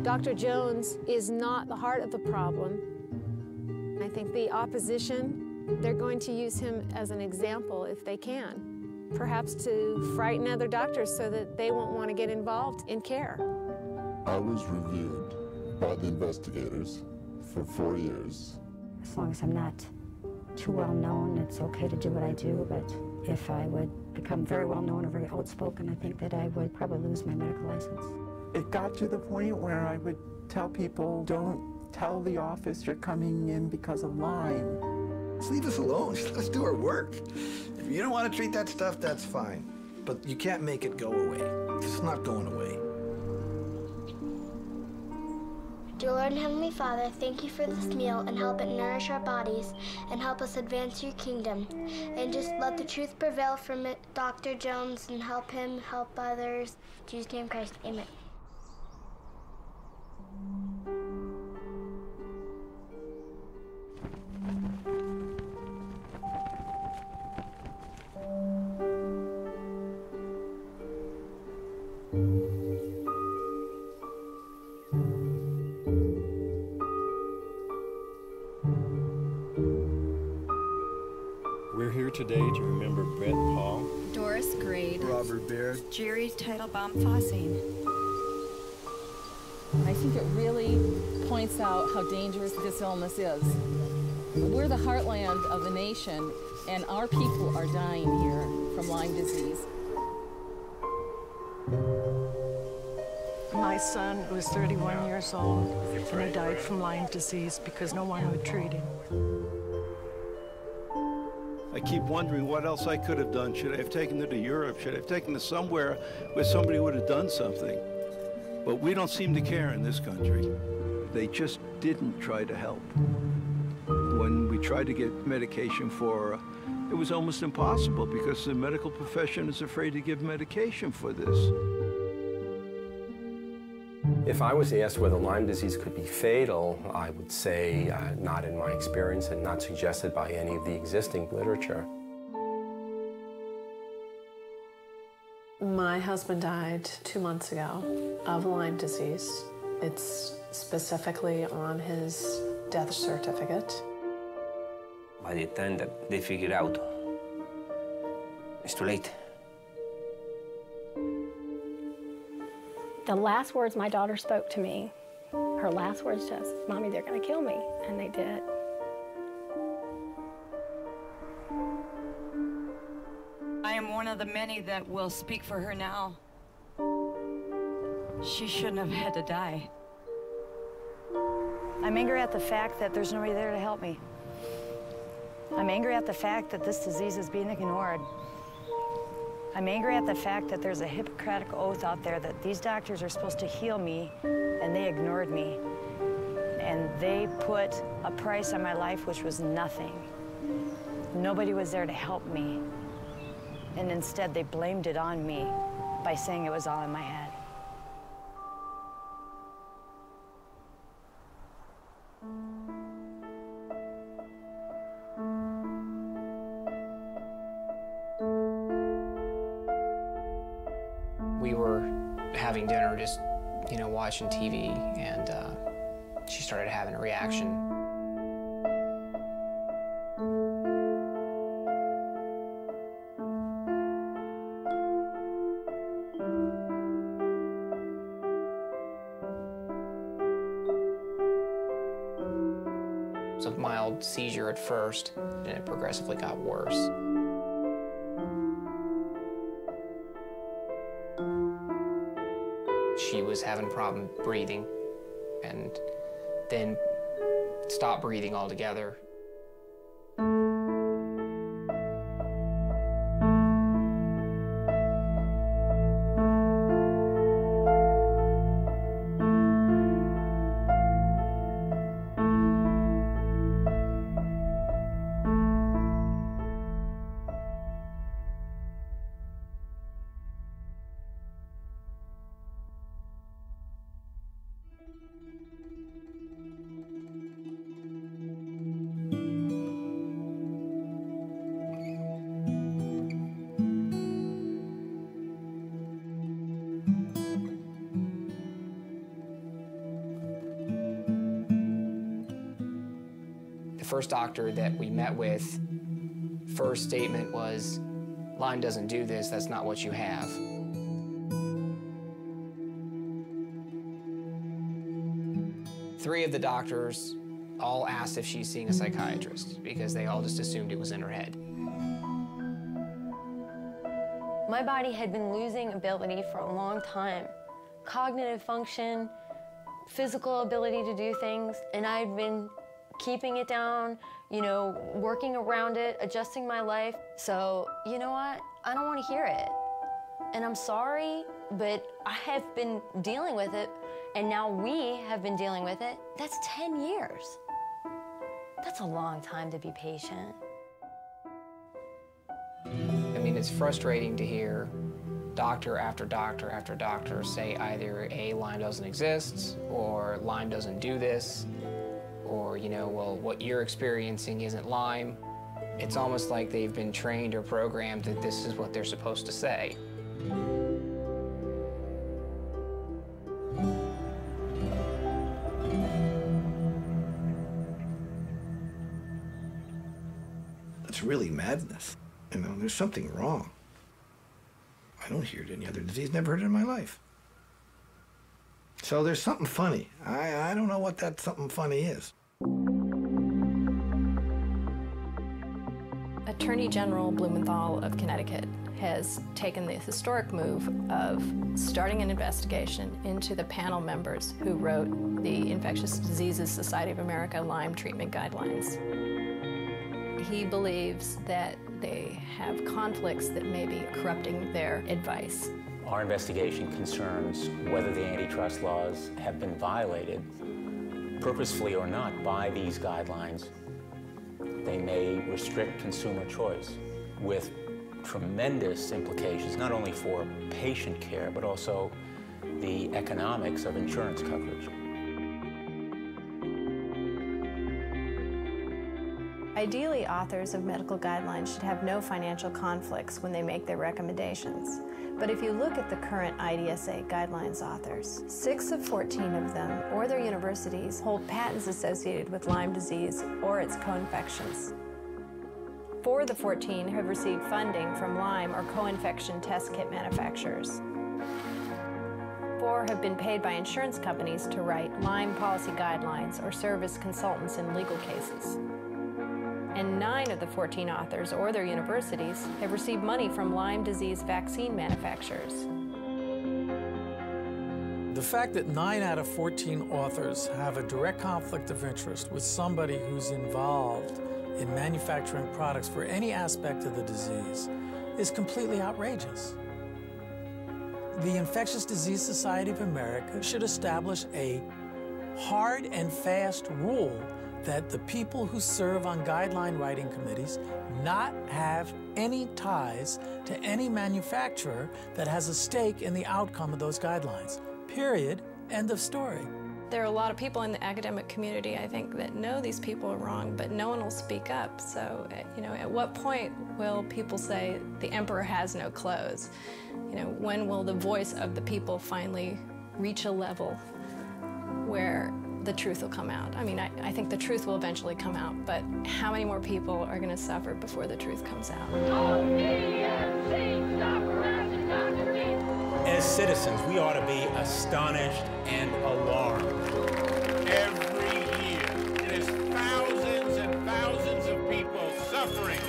Dr. Jones is not the heart of the problem. I think the opposition, they're going to use him as an example if they can, perhaps to frighten other doctors so that they won't want to get involved in care. I was reviewed by the investigators for 4 years. As long as I'm not too well known, it's okay to do what I do, but if I would become very well known or very outspoken, I think that I would probably lose my medical license. It got to the point where I would tell people, don't tell the office you're coming in because of Lyme. Just leave us alone. Just let us do our work. If you don't want to treat that stuff, that's fine. But you can't make it go away. It's not going away. Dear Lord and Heavenly Father, thank you for this meal and help it nourish our bodies and help us advance your kingdom. And just let the truth prevail from it, Dr. Jones, and help him help others. In Jesus' name, Christ, amen. We're here today to remember Brett Paul, Doris Grade, Robert Baird, Jerry Teitelbaum-Fossing. I think it really points out how dangerous this illness is. We're the heartland of the nation, and our people are dying here from Lyme disease. My son was 31 years old, and he died from Lyme disease because no one would treat him. I keep wondering what else I could have done. Should I have taken her to Europe? Should I have taken her somewhere where somebody would have done something? But we don't seem to care in this country. They just didn't try to help. When we tried to get medication for her, it was almost impossible because the medical profession is afraid to give medication for this. If I was asked whether Lyme disease could be fatal, I would say not in my experience and not suggested by any of the existing literature. My husband died 2 months ago of Lyme disease. It's specifically on his death certificate. By the time that they figure it out, it's too late. The last words my daughter spoke to me, her last words to us, "Mommy, they're gonna kill me," and they did. I am one of the many that will speak for her now. She shouldn't have had to die. I'm angry at the fact that there's nobody there to help me. I'm angry at the fact that this disease is being ignored. I'm angry at the fact that there's a Hippocratic oath out there that these doctors are supposed to heal me, and they ignored me. And they put a price on my life which was nothing. Nobody was there to help me. And instead, they blamed it on me by saying it was all in my head. We were having dinner, just, watching TV, and she started having a reaction. It was a mild seizure at first, and it progressively got worse. She was having a problem breathing, and then stopped breathing altogether. The first doctor that we met with, first statement was, "Lyme doesn't do this, that's not what you have." Three of the doctors all asked if she's seeing a psychiatrist because they all just assumed it was in her head. My body had been losing ability for a long time. Cognitive function, physical ability to do things, and I'd been keeping it down, working around it, adjusting my life. So, you know what? I don't want to hear it. And I'm sorry, but I have been dealing with it, and now we have been dealing with it. That's 10 years. That's a long time to be patient. I mean, it's frustrating to hear doctor after doctor after doctor say either A, Lyme doesn't exist, or Lyme doesn't do this, or, well, what you're experiencing isn't Lyme. It's almost like they've been trained or programmed that this is what they're supposed to say. That's really madness. There's something wrong. I don't hear it in any other disease, never heard it in my life. So there's something funny. I don't know what that something funny is. Attorney General Blumenthal of Connecticut has taken the historic move of starting an investigation into the panel members who wrote the Infectious Diseases Society of America Lyme Treatment Guidelines. He believes that they have conflicts that may be corrupting their advice. Our investigation concerns whether the antitrust laws have been violated, purposefully or not, by these guidelines. They may restrict consumer choice with tremendous implications, not only for patient care, but also the economics of insurance coverage. Ideally, authors of medical guidelines should have no financial conflicts when they make their recommendations. But if you look at the current IDSA guidelines authors, 6 of 14 of them or their universities hold patents associated with Lyme disease or its co-infections. 4 of the 14 have received funding from Lyme or co-infection test kit manufacturers. 4 have been paid by insurance companies to write Lyme policy guidelines or serve as consultants in legal cases. And 9 of the 14 authors or their universities have received money from Lyme disease vaccine manufacturers. The fact that 9 out of 14 authors have a direct conflict of interest with somebody who's involved in manufacturing products for any aspect of the disease is completely outrageous. The Infectious Disease Society of America should establish a hard and fast rule that the people who serve on guideline writing committees not have any ties to any manufacturer that has a stake in the outcome of those guidelines. Period. End of story. There are a lot of people in the academic community, I think, that know these people are wrong, but no one will speak up. So, at what point will people say the emperor has no clothes? When will the voice of the people finally reach a level where the truth will come out? I mean, I think the truth will eventually come out, but how many more people are going to suffer before the truth comes out? As citizens, we ought to be astonished and alarmed. Every year, there's thousands and thousands of people suffering.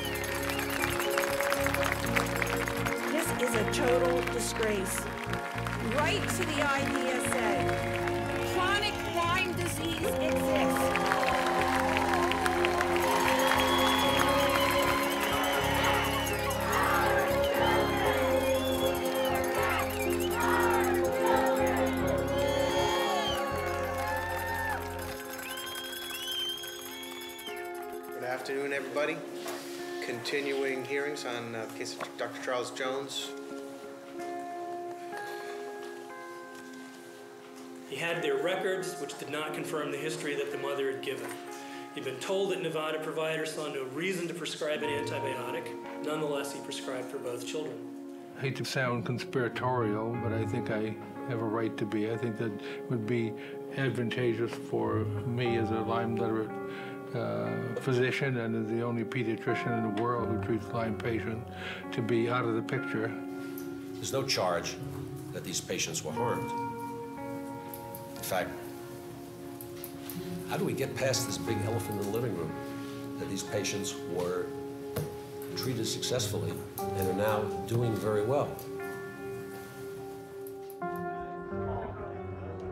This is a total disgrace. Right to the IDSA. Chronic Lyme disease exists. Good afternoon, everybody. Continuing hearings on the case of Dr. Charles Jones. He had their records, which did not confirm the history that the mother had given. He'd been told that Nevada providers saw no reason to prescribe an antibiotic. Nonetheless, he prescribed for both children. I hate to sound conspiratorial, but I think I have a right to be. I think that would be advantageous for me as a Lyme literate physician and as the only pediatrician in the world who treats Lyme patients to be out of the picture. There's no charge that these patients were harmed. In fact, how do we get past this big elephant in the living room? That these patients were treated successfully and are now doing very well.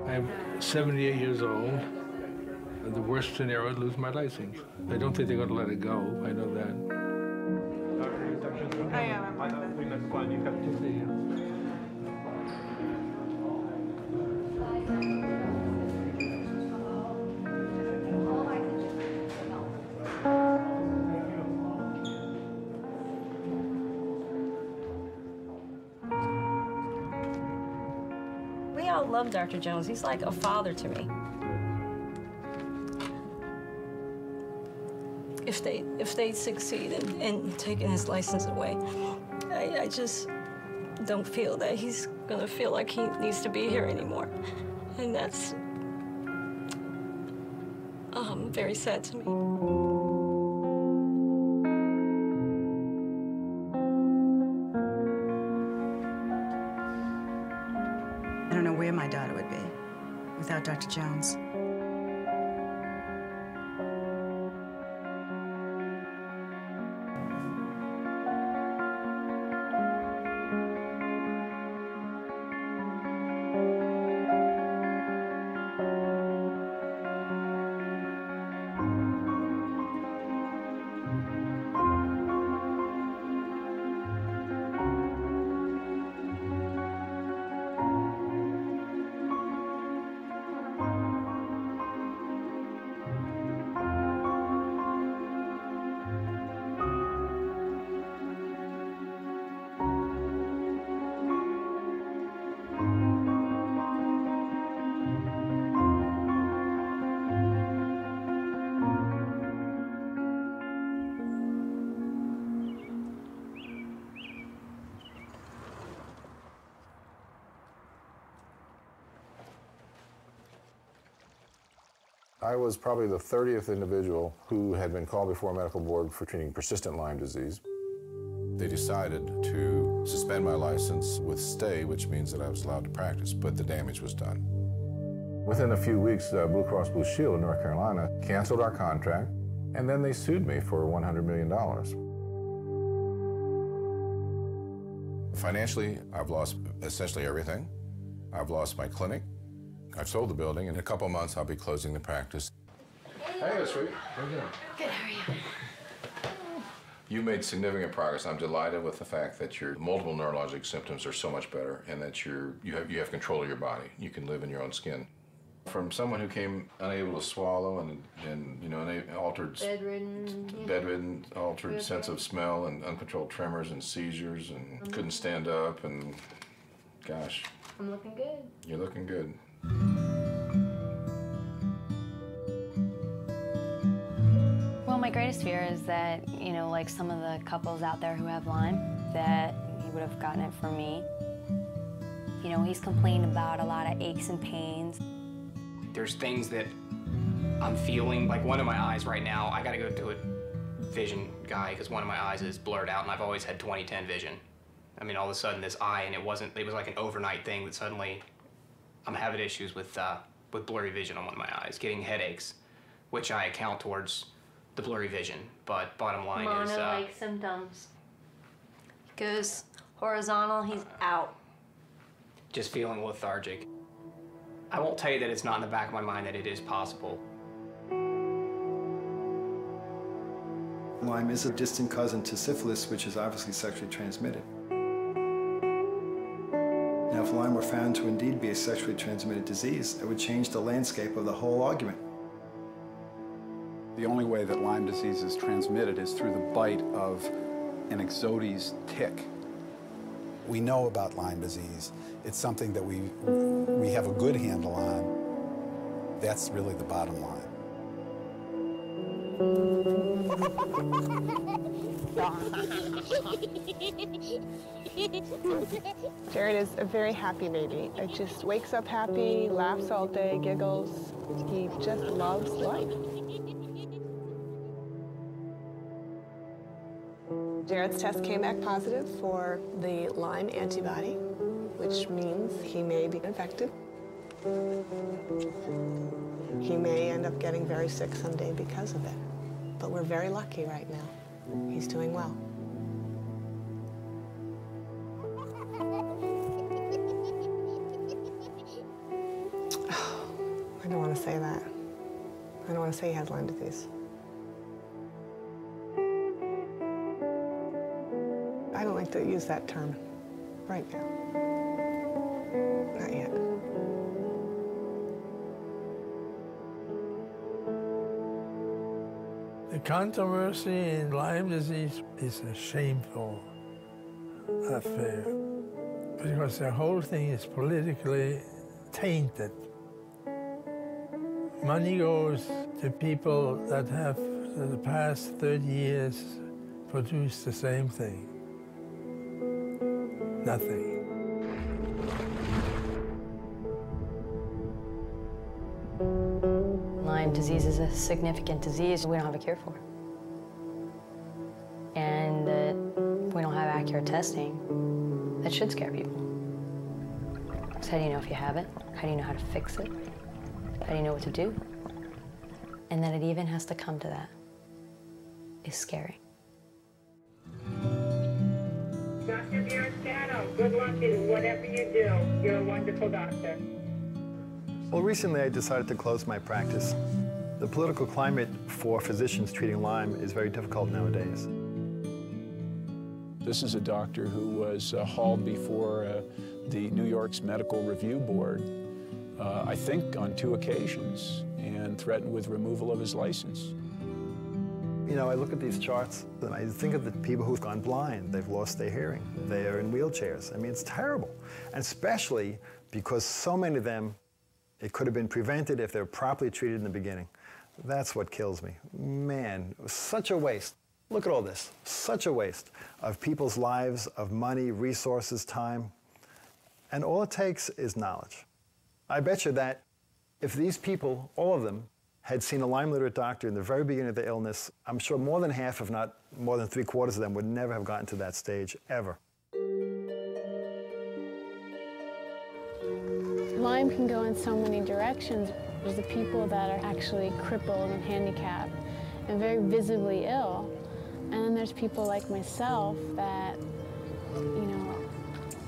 I'm 78 years old. The worst scenario is lose my license. I don't think they're going to let it go. I know that. I am. We all love Dr. Jones. He's like a father to me. If they succeed in taking his license away, I just don't feel that he's gonna feel like he needs to be here anymore. And that's very sad to me. I don't know where my daughter would be without Dr. Jones. I was probably the 30th individual who had been called before a medical board for treating persistent Lyme disease. They decided to suspend my license with stay, which means that I was allowed to practice, but the damage was done. Within a few weeks, Blue Cross Blue Shield in North Carolina canceled our contract, and then they sued me for $100 million. Financially, I've lost essentially everything. I've lost my clinic. I've sold the building. In a couple of months, I'll be closing the practice. Hey, sweet. How you doing? Good, how are you? You made significant progress. I'm delighted with the fact that your multiple neurologic symptoms are so much better and that you have control of your body. You can live in your own skin. From someone who came unable to swallow and you know, altered, bedridden, altered sense of smell and uncontrolled tremors and seizures and couldn't stand up and, gosh. I'm looking good. You're looking good. Well, my greatest fear is that, you know, like some of the couples out there who have Lyme, that he would have gotten it from me. You know, he's complained about a lot of aches and pains. There's things that I'm feeling, like one of my eyes right now, I gotta go to a vision guy because one of my eyes is blurred out and I've always had 20/10 vision. I mean, all of a sudden this eye, and it was like an overnight thing that suddenly I'm having issues with blurry vision on one of my eyes, getting headaches, which I account towards the blurry vision, but bottom line is... Mono-like symptoms. Goes horizontal, he's out. Just feeling lethargic. I won't tell you that it's not in the back of my mind that it is possible. Lyme is a distant cousin to syphilis, which is obviously sexually transmitted. Now, if Lyme were found to indeed be a sexually transmitted disease, it would change the landscape of the whole argument. The only way that Lyme disease is transmitted is through the bite of an Ixodes tick. We know about Lyme disease. It's something that we have a good handle on. That's really the bottom line. Jared is a very happy baby. It just wakes up happy, laughs all day, giggles. He just loves life. Jared's test came back positive for the Lyme antibody, which means he may be infected. He may end up getting very sick someday because of it. But we're very lucky right now. He's doing well. I don't want to say that. I don't want to say he has Lyme disease. I don't like to use that term right now. Not yet. The controversy in Lyme disease is a shameful affair because the whole thing is politically tainted. Money goes to people that have, for the past 30 years, produced the same thing. Nothing. Lyme disease is a significant disease we don't have a cure for. And we don't have accurate testing. That should scare people. So how do you know if you have it? How do you know how to fix it? How do you know what to do? And that it even has to come to that is scary. Dr. Maristano, good luck in whatever you do. You're a wonderful doctor. Well, recently I decided to close my practice. The political climate for physicians treating Lyme is very difficult nowadays. This is a doctor who was hauled before the New York's Medical Review Board, I think on 2 occasions, and threatened with removal of his license. You know, I look at these charts and I think of the people who've gone blind. They've lost their hearing. They are in wheelchairs. I mean, it's terrible. And especially because so many of them, it could have been prevented if they were properly treated in the beginning. That's what kills me. Man, it was such a waste. Look at all this. Such a waste of people's lives, of money, resources, time. And all it takes is knowledge. I bet you that if these people, all of them, had seen a Lyme-literate doctor in the very beginning of the illness, I'm sure more than half, if not more than 3/4 of them, would never have gotten to that stage, ever. Lyme can go in so many directions. There's the people that are actually crippled and handicapped and very visibly ill. And then there's people like myself that, you know,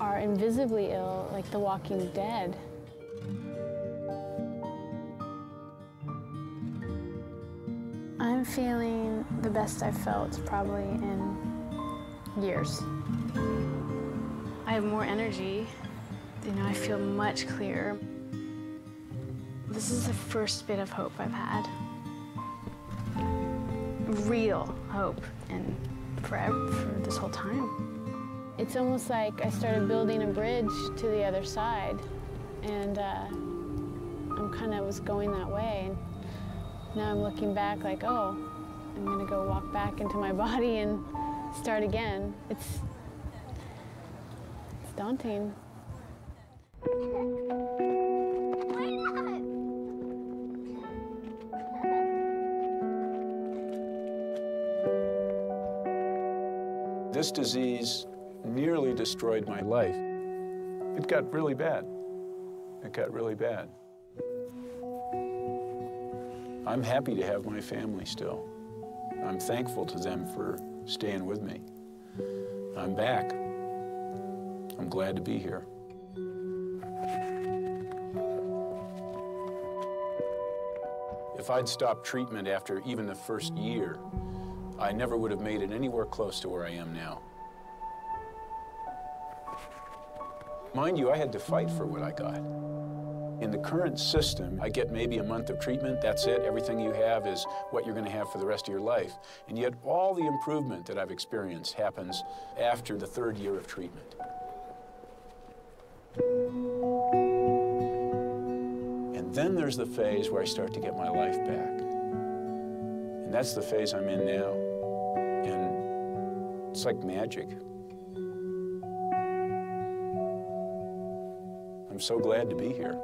are invisibly ill, like the Walking Dead. I'm feeling the best I've felt probably in years. I have more energy. You know, I feel much clearer. This is the first bit of hope I've had. Real hope, and for this whole time. It's almost like I started building a bridge to the other side, and I'm kind of was going that way. And now I'm looking back like, oh, I'm gonna go walk back into my body and start again. It's daunting. This disease nearly destroyed my life. It got really bad. It got really bad. I'm happy to have my family still. I'm thankful to them for staying with me. I'm back. I'm glad to be here. If I'd stopped treatment after even the first year, I never would have made it anywhere close to where I am now. Mind you, I had to fight for what I got. In the current system, I get maybe a month of treatment, that's it. Everything you have is what you're going to have for the rest of your life. And yet all the improvement that I've experienced happens after the 3rd year of treatment. And then there's the phase where I start to get my life back. And that's the phase I'm in now. And it's like magic. I'm so glad to be here.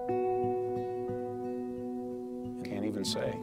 I can't even say.